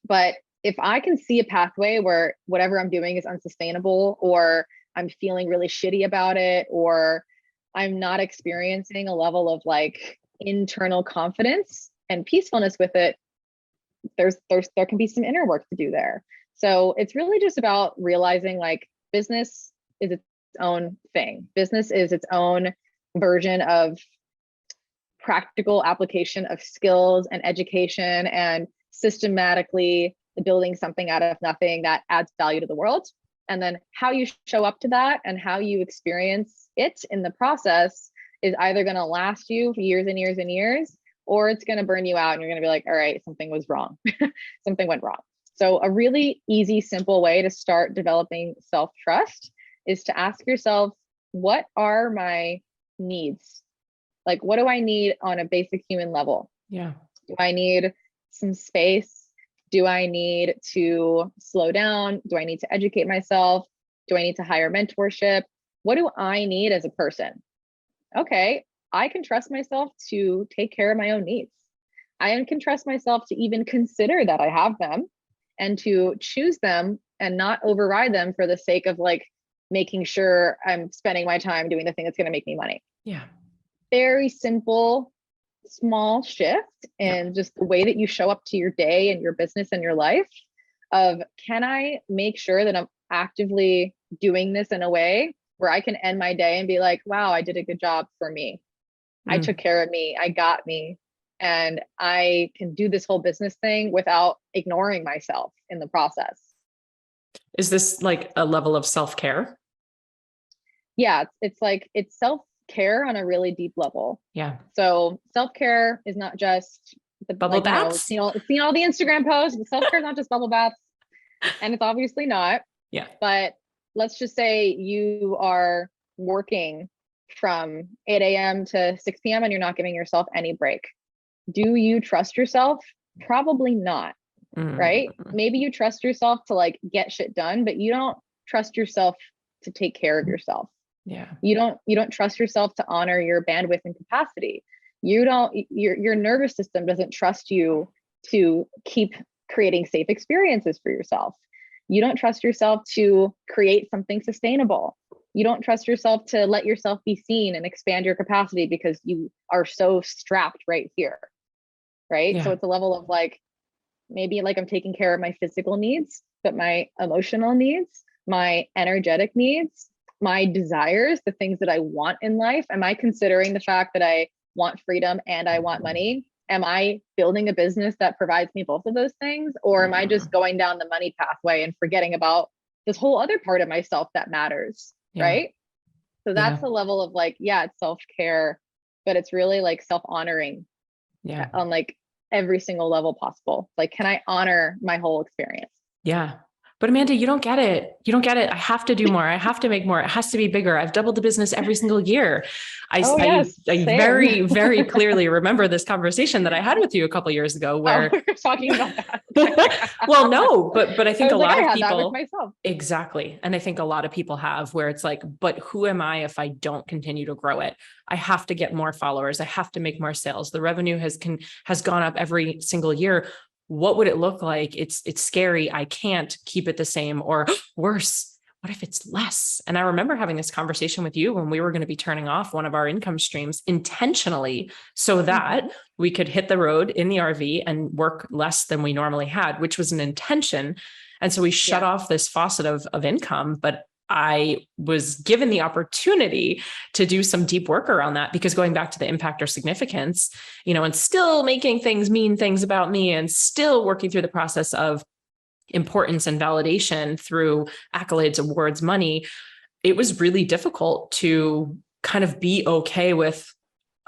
But if I can see a pathway where whatever I'm doing is unsustainable, or I'm feeling really shitty about it, or I'm not experiencing a level of like internal confidence and peacefulness with it, there can be some inner work to do there. So it's really just about realizing like business is its own thing. Business is its own version of practical application of skills and education and systematically building something out of nothing that adds value to the world. And then how you show up to that and how you experience it in the process is either going to last you for years and years and years, or it's going to burn you out and you're going to be like, all right, something was wrong. Something went wrong. So a really easy, simple way to start developing self-trust is to ask yourself, what are my needs? Like, what do I need on a basic human level? Yeah. Do I need some space? Do I need to slow down? Do I need to educate myself? Do I need to hire mentorship? What do I need as a person? Okay, I can trust myself to take care of my own needs. I can trust myself to even consider that I have them and to choose them and not override them for the sake of like making sure I'm spending my time doing the thing that's going to make me money. Yeah. Very simple, small shift in just the way that you show up to your day and your business and your life of, can I make sure that I'm actively doing this in a way where I can end my day and be like, wow, I did a good job for me. I took care of me. I got me. And I can do this whole business thing without ignoring myself in the process. Is this like a level of self-care? Yeah, it's like, it's self-care on a really deep level. Yeah. So self-care is not just the bubble baths. Seeing all the Instagram posts. Self-care is not just bubble baths, and it's obviously not. Yeah. But let's just say you are working from 8 a.m. to 6 p.m. and you're not giving yourself any break. Do you trust yourself? Probably not, right? Maybe you trust yourself to like get shit done, but you don't trust yourself to take care of yourself. Yeah. You don't trust yourself to honor your bandwidth and capacity. Your nervous system doesn't trust you to keep creating safe experiences for yourself. You don't trust yourself to create something sustainable. You don't trust yourself to let yourself be seen and expand your capacity because you are so strapped right here. Right. Yeah. So it's a level of like, maybe like I'm taking care of my physical needs, but my emotional needs, my energetic needs, my desires, the things that I want in life. Am I considering the fact that I want freedom and I want money? Am I building a business that provides me both of those things? Or am I just going down the money pathway and forgetting about this whole other part of myself that matters? Yeah. Right. So that's the level of like, yeah, it's self-care, but it's really like self-honoring on like every single level possible. Like, can I honor my whole experience? Yeah. But Amanda, you don't get it. You don't get it. I have to do more. I have to make more. It has to be bigger. I've doubled the business every single year. I very, very clearly remember this conversation that I had with you a couple of years ago where we were talking about that. Well, no, but I think a lot of people that with myself. Exactly. And I think a lot of people have where it's like, but who am I if I don't continue to grow it? I have to get more followers. I have to make more sales. The revenue has gone up every single year. What would it look like? It's scary. I can't keep it the same, or worse, what if it's less? And I remember having this conversation with you when we were going to be turning off one of our income streams intentionally so that we could hit the road in the RV and work less than we normally had, which was an intention. And so we shut off this faucet of income, but I was given the opportunity to do some deep work around that, because going back to the impact or significance, and still making things mean things about me and still working through the process of importance and validation through accolades, awards, money, it was really difficult to kind of be okay with,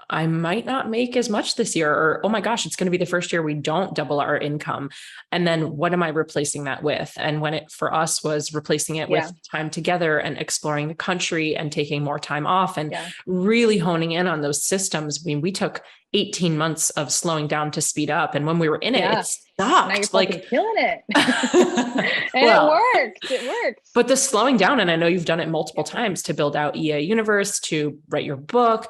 I might not make as much this year, or, oh my gosh, it's going to be the first year we don't double our income. And then what am I replacing that with? And when it, for us, was replacing it with time together and exploring the country and taking more time off and really honing in on those systems. I mean, we took 18 months of slowing down to speed up. And when we were in it, it stopped. Now you're like killing it. And it worked. But the slowing down, and I know you've done it multiple times to build out EA Universe, to write your book,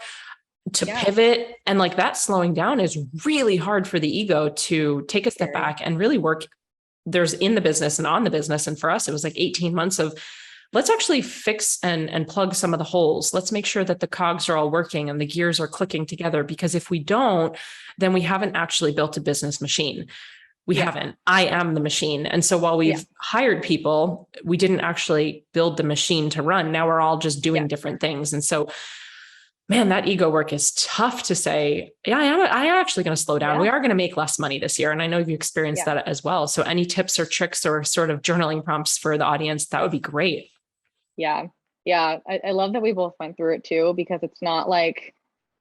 to pivot. And like that slowing down is really hard for the ego to take a step back and really work. There's in the business and on the business. And for us, it was like 18 months of let's actually fix and plug some of the holes. Let's make sure that the cogs are all working and the gears are clicking together, because if we don't, then we haven't actually built a business machine. We haven't. I am the machine. And so while we've hired people, we didn't actually build the machine to run. Now we're all just doing different things. And so man, that ego work is tough to say, I am actually going to slow down. We are going to make less money this year. And I know you've experienced that as well. So any tips or tricks or sort of journaling prompts for the audience, that would be great. Yeah. Yeah. I love that we both went through it too, because it's not like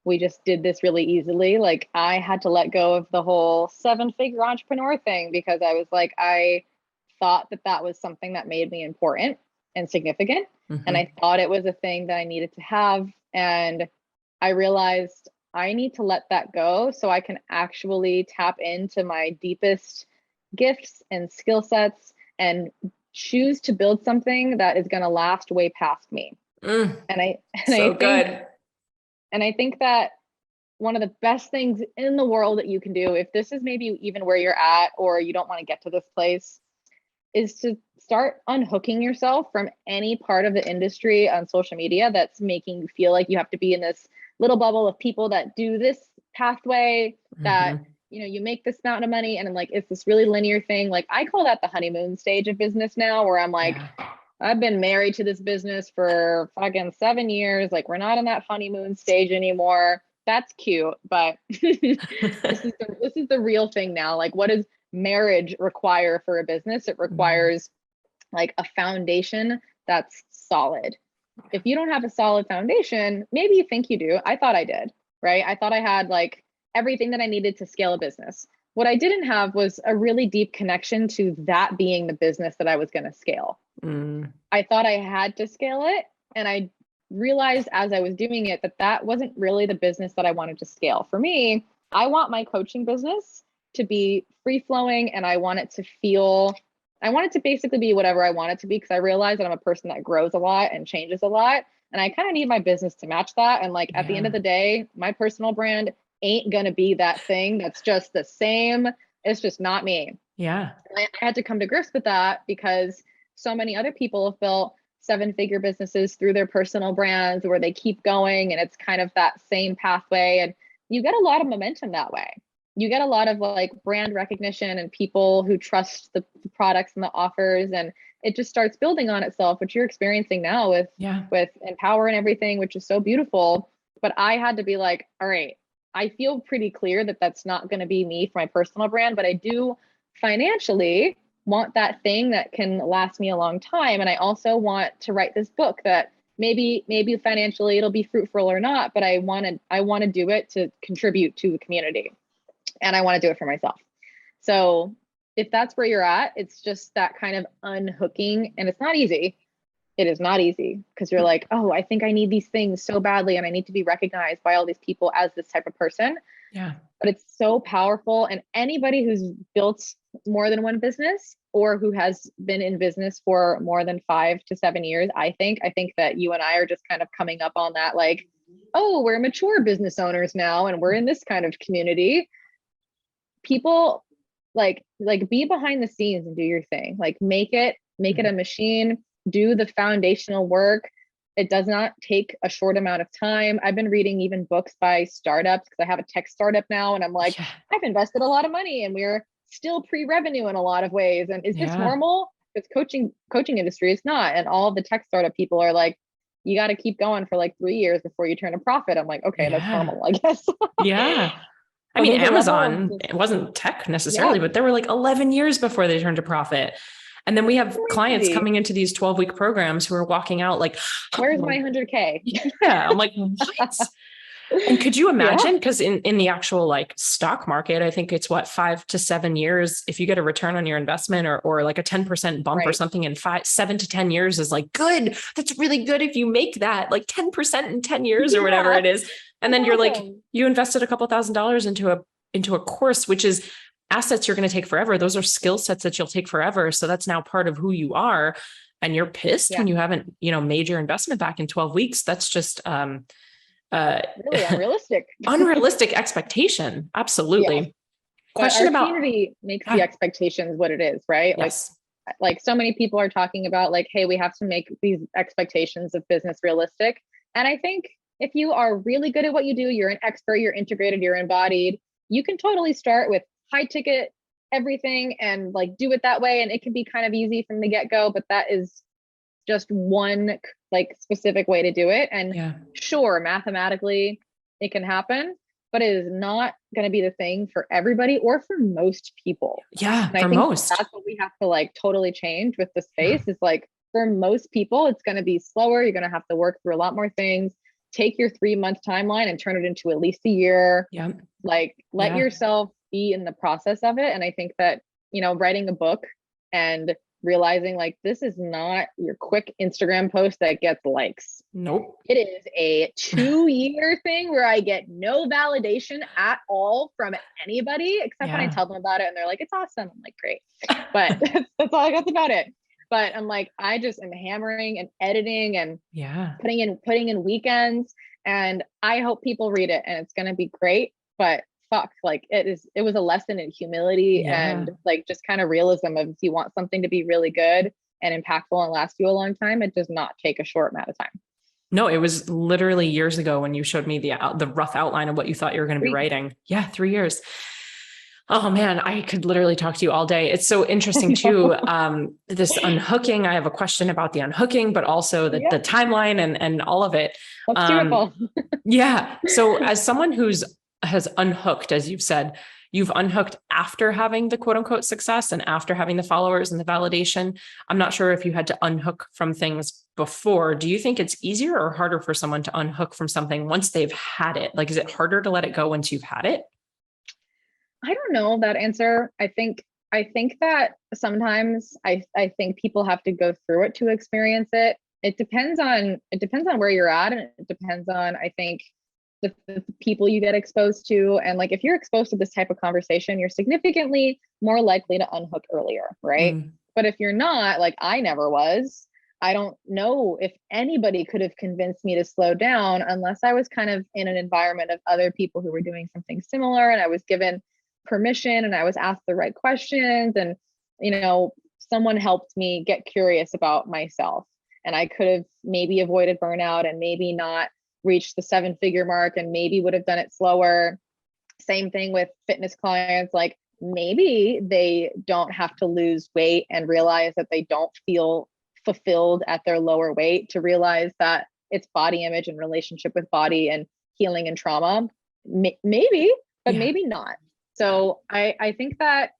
we just did this really easily. Like I had to let go of the whole 7-figure entrepreneur thing because I was like, I thought that was something that made me important and significant. And I thought it was a thing that I needed to have. And I realized I need to let that go so I can actually tap into my deepest gifts and skill sets and choose to build something that is going to last way past me. And I think that one of the best things in the world that you can do, if this is maybe even where you're at, or you don't want to get to this place, is to start unhooking yourself from any part of the industry on social media that's making you feel like you have to be in this little bubble of people that do this pathway, that, you make this amount of money. And I'm like, it's this really linear thing. Like I call that the honeymoon stage of business now, where I'm like, I've been married to this business for fucking 7 years. Like we're not in that honeymoon stage anymore. That's cute. But this is the real thing now. Like what does marriage require for a business? It requires like a foundation that's solid. If you don't have a solid foundation, maybe you think you do. I thought I did, right? I thought I had like everything that I needed to scale a business. What I didn't have was a really deep connection to that being the business that I was going to scale. I thought I had to scale it, and I realized as I was doing it that that wasn't really the business that I wanted to scale. For me, I want my coaching business to be free flowing, and I want it to basically be whatever I want it to be, because I realize that I'm a person that grows a lot and changes a lot. And I kind of need my business to match that. And like at the end of the day, my personal brand ain't going to be that thing that's just the same. It's just not me. Yeah. And I had to come to grips with that, because so many other people have built 7-figure businesses through their personal brands where they keep going, and it's kind of that same pathway. And you get a lot of momentum that way. You get a lot of like brand recognition and people who trust the products and the offers, and it just starts building on itself, which you're experiencing now with Empower and everything, which is so beautiful. But I had to be like, all right, I feel pretty clear that that's not going to be me for my personal brand, but I do financially want that thing that can last me a long time. And I also want to write this book that maybe financially it'll be fruitful or not, but I want to do it to contribute to the community, and I want to do it for myself. So if that's where you're at, it's just that kind of unhooking, and it's not easy. It is not easy, because you're like, oh, I think I need these things so badly, and I need to be recognized by all these people as this type of person. Yeah. But it's so powerful. And anybody who's built more than one business, or who has been in business for more than 5 to 7 years, I think that you and I are just kind of coming up on that, like, oh, we're mature business owners now, and we're in this kind of community. People like be behind the scenes and do your thing. Like make it a machine, do the foundational work. It does not take a short amount of time. I've been reading even books by startups, because I have a tech startup now, and I'm like, I've invested a lot of money and we're still pre-revenue in a lot of ways. And is this normal? Because coaching industry is not. And all the tech startup people are like, you got to keep going for like 3 years before you turn a profit. I'm like, okay, that's normal, I guess. Yeah. I mean, Amazon, it wasn't tech necessarily, but there were like 11 years before they turned a profit. And then we have clients coming into these 12-week programs who are walking out like, where's my 100K? Yeah. I'm like, what? And could you imagine? Because in the actual like stock market, I think it's 5 to 7 years. If you get a return on your investment, or like a 10% bump or something in 7 to 10 years is like good. That's really good. If you make that like 10% in 10 years or whatever it is. And then you're like, you invested a couple $1,000s into a course, which is assets you're going to take forever. Those are skill sets that you'll take forever. So that's now part of who you are. And you're pissed when you haven't, made your investment back in 12 weeks. That's just, really unrealistic expectation. Absolutely. Yeah. Question about community makes the expectations what it is, right? Yes. Like so many people are talking about like, hey, we have to make these expectations of business realistic. And I think if you are really good at what you do, you're an expert, you're integrated, you're embodied, you can totally start with high ticket everything and like do it that way. And it can be kind of easy from the get-go, but that is just one like specific way to do it. And sure, mathematically it can happen, but it is not going to be the thing for everybody or for most people. Yeah. And I think that's what we have to like totally change with the space is like, for most people, it's going to be slower. You're going to have to work through a lot more things. Take your 3-month timeline and turn it into at least a year. Yeah. Like let yourself be in the process of it. And I think that, writing a book and realizing like, this is not your quick Instagram post that gets likes. Nope. It is a 2-year thing where I get no validation at all from anybody, except when I tell them about it and they're like, it's awesome. I'm like, great. But that's all I got about it. But I'm like, I just am hammering and editing and putting in weekends, and I hope people read it and it's going to be great. But fuck, like it was a lesson in humility and like just kind of realism of, if you want something to be really good and impactful and last you a long time, it does not take a short amount of time. No, it was literally years ago when you showed me the rough outline of what you thought you were going to be writing. Yeah. 3 years. Oh man, I could literally talk to you all day. It's so interesting too. This unhooking, I have a question about the unhooking, but also the timeline and all of it. Let's do it all. Yeah. So as someone has unhooked, as you've said, you've unhooked after having the quote unquote success and after having the followers and the validation. I'm not sure if you had to unhook from things before. Do you think it's easier or harder for someone to unhook from something once they've had it? Like, is it harder to let it go once you've had it? I don't know that answer. I think that sometimes I think people have to go through it to experience it. it depends on where you're at, and it depends on, I think, the people you get exposed to. And like, if you're exposed to this type of conversation, you're significantly more likely to unhook earlier, right? But if you're not, like I never was, I don't know if anybody could have convinced me to slow down unless I was kind of in an environment of other people who were doing something similar, and I was given permission and I was asked the right questions, and someone helped me get curious about myself. And I could have maybe avoided burnout and maybe not reached the 7-figure mark and maybe would have done it slower. Same thing with fitness clients. Like, maybe they don't have to lose weight and realize that they don't feel fulfilled at their lower weight to realize that it's body image and relationship with body and healing and trauma. Maybe, but maybe not. So I think that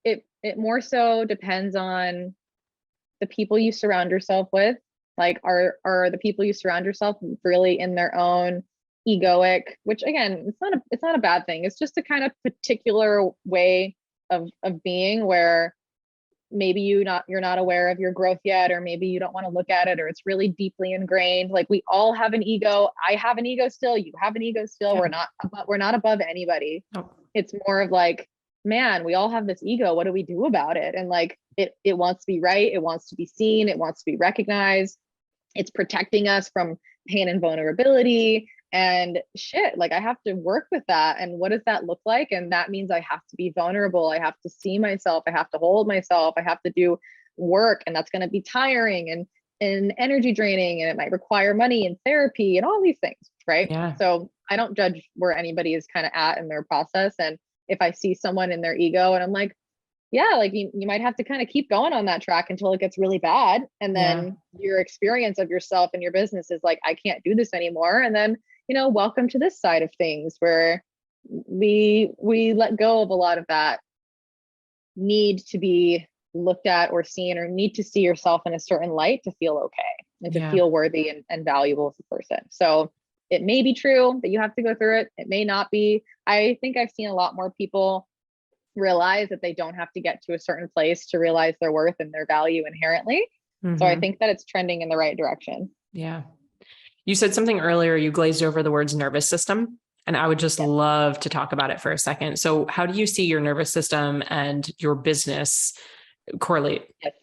it more so depends on the people you surround yourself with. Like, are the people you surround yourself really in their own egoic, which again, it's not a bad thing. It's just a kind of particular way of being where maybe you're not aware of your growth yet, or maybe you don't want to look at it, or it's really deeply ingrained. Like, we all have an ego. I have an ego still. You have an ego still. Yeah. We're not above anybody. Oh. It's more of like, man, we all have this ego. What do we do about it? And like, it wants to be right. It wants to be seen. It wants to be recognized. It's protecting us from pain and vulnerability and shit. Like, I have to work with that. And what does that look like? And that means I have to be vulnerable. I have to see myself. I have to hold myself. I have to do work. And that's going to be tiring and energy draining. And it might require money and therapy and all these things. Right. Yeah. So I don't judge where anybody is kind of at in their process. And if I see someone in their ego and I'm like, yeah, like you might have to kind of keep going on that track until it gets really bad. And then your experience of yourself and your business is like, I can't do this anymore. And then, welcome to this side of things where we let go of a lot of that need to be looked at or seen, or need to see yourself in a certain light to feel okay and to feel worthy and valuable as a person. So it may be true that you have to go through it. It may not be. I think I've seen a lot more people realize that they don't have to get to a certain place to realize their worth and their value inherently. So I think that it's trending in the right direction. Yeah. You said something earlier, you glazed over the words nervous system, and I would just love to talk about it for a second. So how do you see your nervous system and your business correlate? Yes.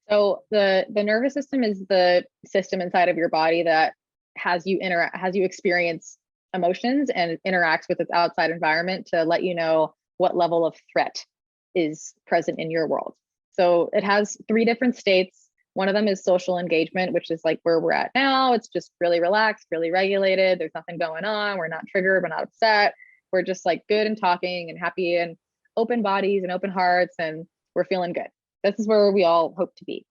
So the nervous system is the system inside of your body that has you experience emotions and interacts with its outside environment to let you know what level of threat is present in your world. So it has 3 different states. One of them is social engagement, which is like where we're at now. It's just really relaxed, really regulated. There's nothing going on. We're not triggered. We're not upset. We're just like good and talking and happy and open bodies and open hearts, and we're feeling good. This is where we all hope to be.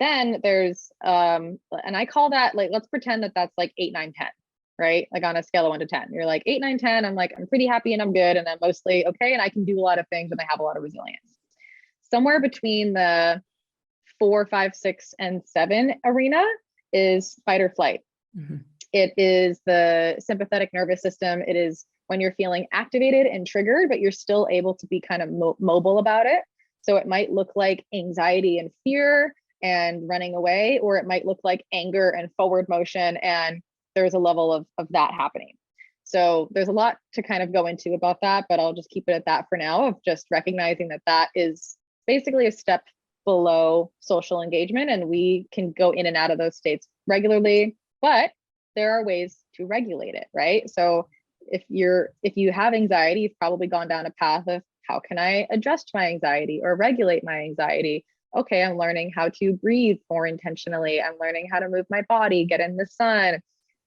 Then there's, and I call that, like, let's pretend that that's like 8, 9, 10. Right? Like on a scale of 1 to 10, you're like 8, 9, 10. I'm like, I'm pretty happy and I'm good. And I'm mostly okay. And I can do a lot of things and I have a lot of resilience. Somewhere between the 4, 5, 6, and 7 arena is fight or flight. It is the sympathetic nervous system. It is when you're feeling activated and triggered, but you're still able to be kind of mobile about it. So it might look like anxiety and fear and running away, or it might look like anger and forward motion, and there's a level of that happening. So there's a lot to kind of go into about that, but I'll just keep it at that for now, of just recognizing that that is basically a step below social engagement, and we can go in and out of those states regularly, but there are ways to regulate it, right? So if you have anxiety, you've probably gone down a path of, how can I adjust my anxiety or regulate my anxiety? Okay, I'm learning how to breathe more intentionally. I'm learning how to move my body, get in the sun,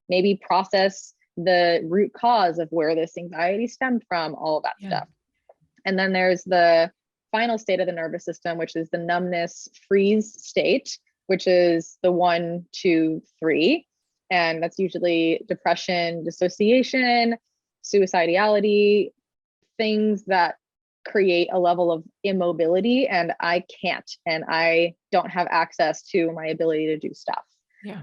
maybe process the root cause of where this anxiety stemmed from, all of that stuff. And then there's the final state of the nervous system, which is the numbness freeze state, which is the 1, 2, 3. And that's usually depression, dissociation, suicidality, things that create a level of immobility, and I can't, and I don't have access to my ability to do stuff.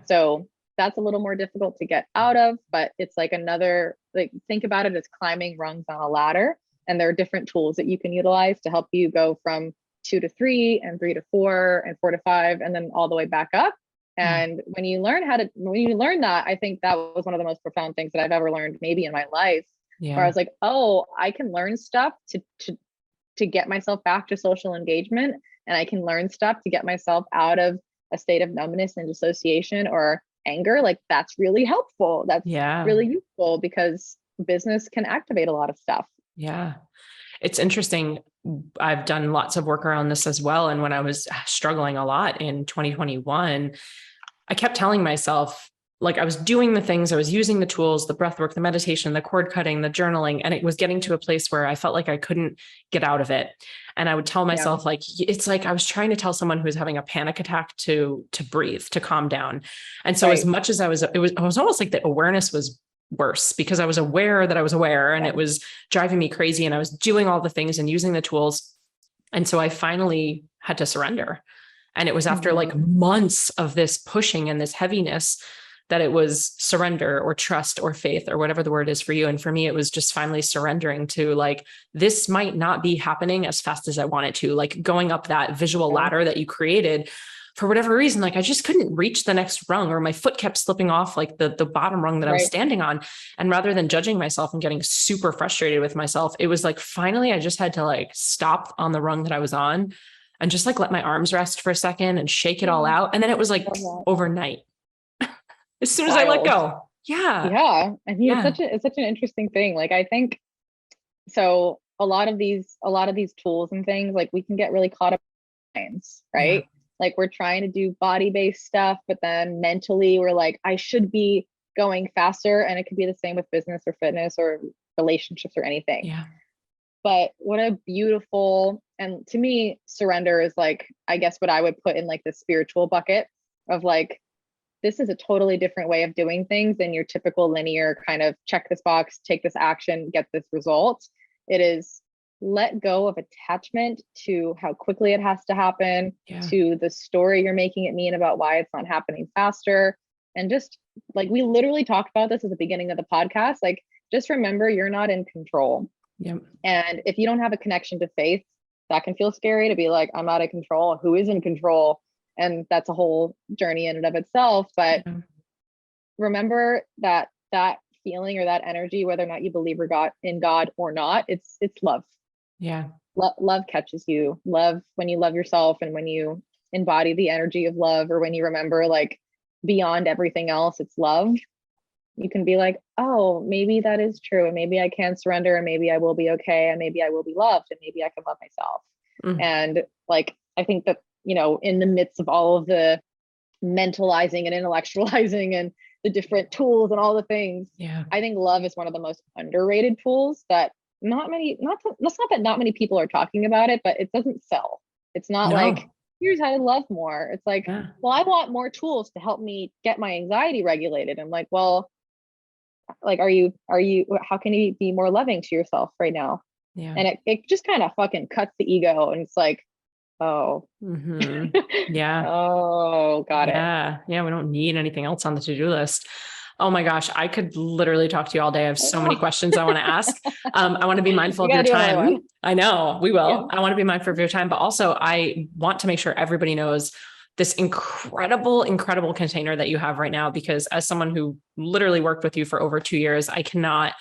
So that's a little more difficult to get out of, but it's like another, like, think about it as climbing rungs on a ladder. And there are different tools that you can utilize to help you go from 2 to 3 and 3 to 4 and 4 to 5, and then all the way back up. And when you learn that, I think that was one of the most profound things that I've ever learned maybe in my life, where I was like, oh, I can learn stuff to get myself back to social engagement. And I can learn stuff to get myself out of a state of numbness and dissociation or anger. Like that's really helpful. That's really useful because business can activate a lot of stuff. Yeah. It's interesting. I've done lots of work around this as well. And when I was struggling a lot in 2021, I kept telling myself, like I was doing the things, I was using the tools, the breath work, the meditation, the cord cutting, the journaling, and it was getting to a place where I felt like I couldn't get out of it. And I would tell myself, like, it's like I was trying to tell someone who's having a panic attack to breathe, to calm down. And so as much as I was almost like the awareness was worse because I was aware that I was aware, and it was driving me crazy, and I was doing all the things and using the tools. And so I finally had to surrender. And it was after like months of this pushing and this heaviness that it was surrender or trust or faith or whatever the word is for you. And for me, it was just finally surrendering to like, this might not be happening as fast as I want it to, like going up that visual ladder that you created for whatever reason. Like I just couldn't reach the next rung, or my foot kept slipping off like the bottom rung that I was standing on. And rather than judging myself and getting super frustrated with myself, it was like, finally, I just had to like stop on the rung that I was on and just like let my arms rest for a second and shake it all out. And then it was like overnight. As soon as I let go. Yeah. Yeah. I mean, it's such an interesting thing. Like, I think, so a lot of these tools and things, like we can get really caught up in minds, right? Yeah. Like we're trying to do body-based stuff, but then mentally we're like, I should be going faster. And it could be the same with business or fitness or relationships or anything. Yeah. But what a beautiful, and to me, surrender is like, I guess what I would put in like the spiritual bucket of like, this is a totally different way of doing things than your typical linear kind of check this box, take this action, get this result. It is let go of attachment to how quickly it has to happen, to the story you're making it mean about why it's not happening faster. And just like, we literally talked about this at the beginning of the podcast, like, just remember you're not in control. Yep. And if you don't have a connection to faith, that can feel scary to be like, I'm out of control. Who is in control? And that's a whole journey in and of itself. But remember that feeling or that energy, whether or not you believe in God or not, it's love. Yeah. Love catches you. Love, when you love yourself and when you embody the energy of love, or when you remember like beyond everything else, it's love. You can be like, oh, maybe that is true. And maybe I can surrender, and maybe I will be okay. And maybe I will be loved, and maybe I can love myself. And like, I think that, you know, in the midst of all of the mentalizing and intellectualizing and the different tools and all the things, I think love is one of the most underrated tools that not many people are talking about it, but it doesn't sell. It's not like, here's how to love more. It's like, well, I want more tools to help me get my anxiety regulated. I'm like, well, like, how can you be more loving to yourself right now? And it just kind of fucking cuts the ego. And it's like, oh, yeah. Oh, got it. Yeah. We don't need anything else on the to-do list. Oh my gosh. I could literally talk to you all day. I have so many questions I want to ask. I want to be mindful of your time. I know we will. I want to be mindful of your time, but also I want to make sure everybody knows this incredible container that you have right now, because as someone who literally worked with you for over 2 years, I cannot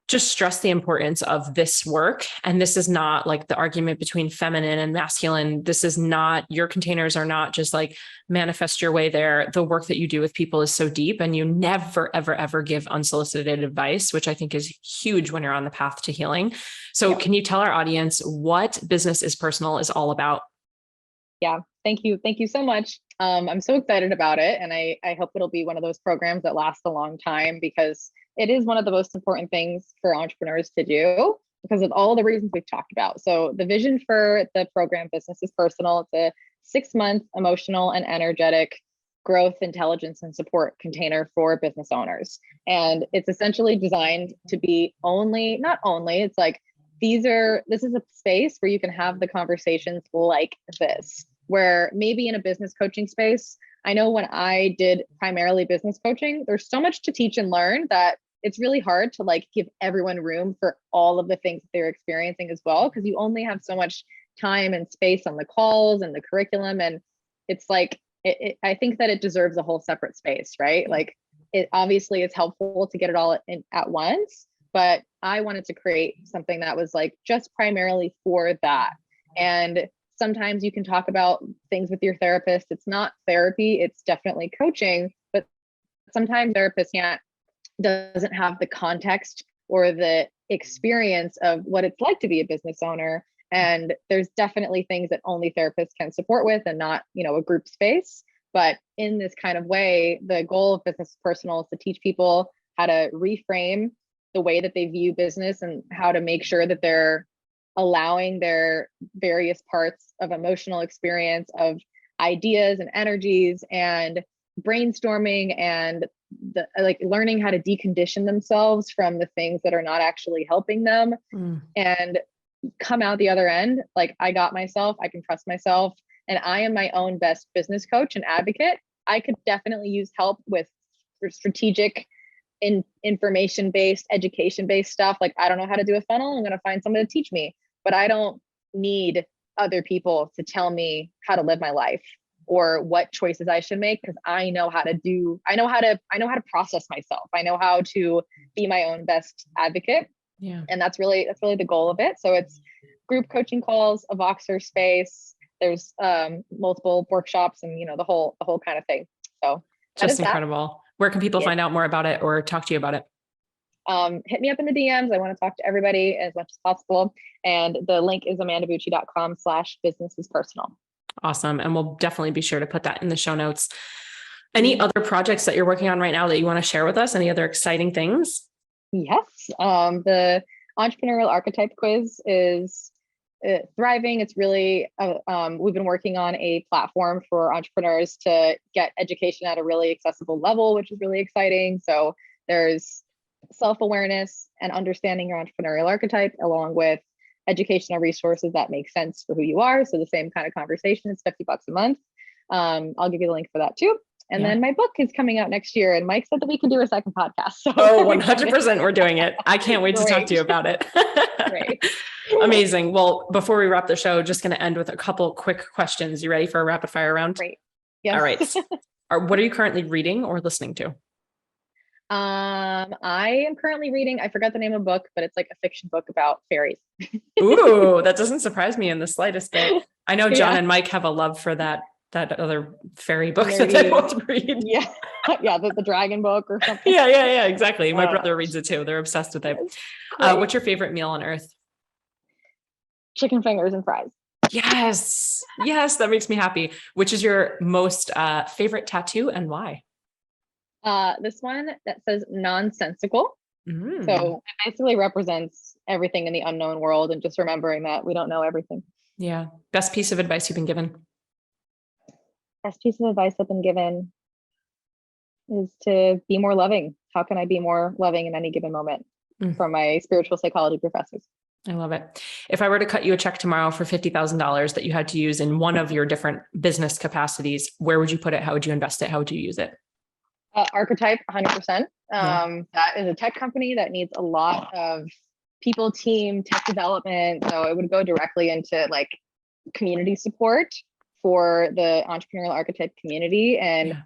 just stress the importance of this work. And this is not like the argument between feminine and masculine. This is not, your containers are not just like manifest your way there. The work that you do with people is so deep, and you never, ever, ever give unsolicited advice, which I think is huge when you're on the path to healing. So can you tell our audience what Business is Personal is all about? Yeah. Thank you. Thank you so much. I'm so excited about it. And I hope it'll be one of those programs that lasts a long time, because it is one of the most important things for entrepreneurs to do because of all the reasons we've talked about. So the vision for the program Business is Personal, it's a 6-month emotional and energetic growth, intelligence, and support container for business owners. And it's essentially designed to be it's like, this is a space where you can have the conversations like this, where maybe in a business coaching space, I know when I did primarily business coaching, there's so much to teach and learn that it's really hard to like give everyone room for all of the things that they're experiencing as well, because you only have so much time and space on the calls and the curriculum. And it's like, I think that it deserves a whole separate space, right? Yeah. Like it obviously it's helpful to get it all in at once, but I wanted to create something that was like just primarily for that. And sometimes you can talk about things with your therapist. It's not therapy, it's definitely coaching, but sometimes therapist doesn't have the context or the experience of what it's like to be a business owner. And there's definitely things that only therapists can support with and not, a group space. But in this kind of way, the goal of Business is Personal is to teach people how to reframe the way that they view business and how to make sure that they're allowing their various parts of emotional experience, of ideas and energies and brainstorming and learning how to decondition themselves from the things that are not actually helping them and come out the other end. Like, I got myself, I can trust myself, and I am my own best business coach and advocate. I could definitely use help with strategic information-based, education-based stuff. Like, I don't know how to do a funnel. I'm going to find someone to teach me, but I don't need other people to tell me how to live my life or what choices I should make, because I know how to process myself. I know how to be my own best advocate. Yeah. And that's really the goal of it. So it's group coaching calls, a Voxer space. There's multiple workshops and the whole kind of thing. So just incredible. Where can people find out more about it or talk to you about it? Hit me up in the DMs. I want to talk to everybody as much as possible. And the link is amandabucci.com/businessispersonal. Awesome. And we'll definitely be sure to put that in the show notes. Any other projects that you're working on right now that you want to share with us? Any other exciting things? Yes. The entrepreneurial archetype quiz is thriving. It's really, we've been working on a platform for entrepreneurs to get education at a really accessible level, which is really exciting. So there's self-awareness and understanding your entrepreneurial archetype, along with educational resources that make sense for who you are. So the same kind of conversation. It's $50 a month. I'll give you the link for that too. And then my book is coming out next year, and Mike said that we can do a second podcast. So 100% we're doing it. I can't wait to talk to you about it. Great. Amazing. Well, before we wrap the show, just going to end with a couple quick questions. You ready for a rapid fire round? Great. Yes. All right. What are you currently reading or listening to? I am currently reading, I forgot the name of the book, but it's like a fiction book about fairies. Ooh, that doesn't surprise me in the slightest bit. I know John and Mike have a love for that other fairy book that they both read. Yeah. The dragon book or something. Yeah, exactly. My brother reads it too. They're obsessed with it. What's your favorite meal on earth? Chicken fingers and fries. Yes, that makes me happy. Which is your most favorite tattoo and why? This one that says nonsensical. So it basically represents everything in the unknown world and just remembering that we don't know everything. Yeah. Best piece of advice you've been given? Best piece of advice I've been given is to be more loving. How can I be more loving in any given moment? From my spiritual psychology professors. I love it. If I were to cut you a check tomorrow for $50,000 that you had to use in one of your different business capacities, where would you put it? How would you invest it? How would you use it? Archetype, 100%. That is a tech company that needs a lot of people, team, tech development. So it would go directly into like community support for the entrepreneurial archetype community and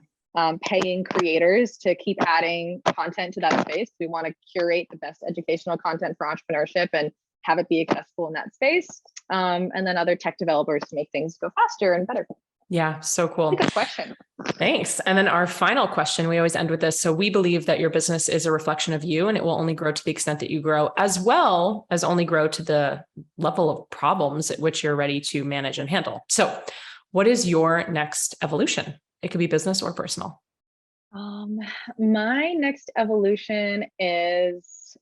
paying creators to keep adding content to that space. We want to curate the best educational content for entrepreneurship and have it be accessible in that space. And then other tech developers to make things go faster and better. Yeah, so cool. Good question. Thanks. And then our final question, we always end with this. So we believe that your business is a reflection of you, and it will only grow to the extent that you grow, as well as only grow to the level of problems at which you're ready to manage and handle. So what is your next evolution? It could be business or personal. My next evolution is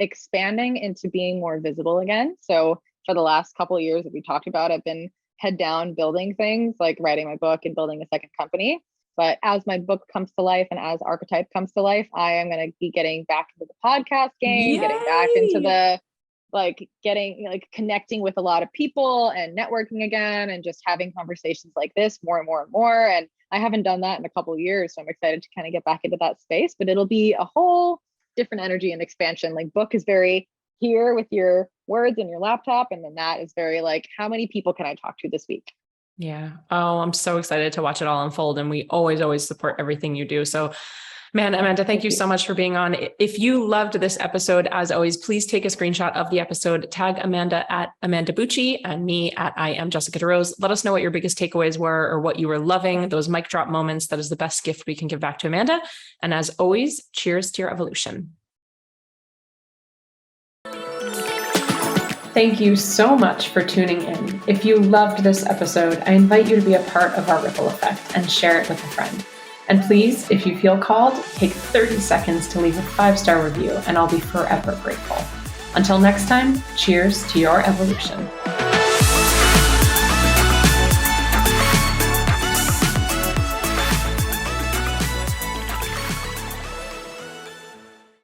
expanding into being more visible again. So for the last couple of years that we talked about, I've been head down building things like writing my book and building a second company. But as my book comes to life and as Archetype comes to life, I am going to be getting back into the podcast game, getting back into the connecting with a lot of people and networking again, and just having conversations like this more and more and more. And I haven't done that in a couple of years. So I'm excited to kind of get back into that space, but it'll be a whole different energy and expansion. Like book is very here with your words and your laptop. And then that is very like, how many people can I talk to this week? Yeah. Oh, I'm so excited to watch it all unfold. And we always support everything you do. So, man, Amanda, thank you so much for being on. If you loved this episode, as always, please take a screenshot of the episode, tag Amanda at Amanda Bucci and me at I am Jessica DeRose. Let us know what your biggest takeaways were or what you were loving, those mic drop moments. That is the best gift we can give back to Amanda. And as always, cheers to your evolution. Thank you so much for tuning in. If you loved this episode, I invite you to be a part of our ripple effect and share it with a friend. And please, if you feel called, take 30 seconds to leave a 5-star review, and I'll be forever grateful. Until next time, cheers to your evolution.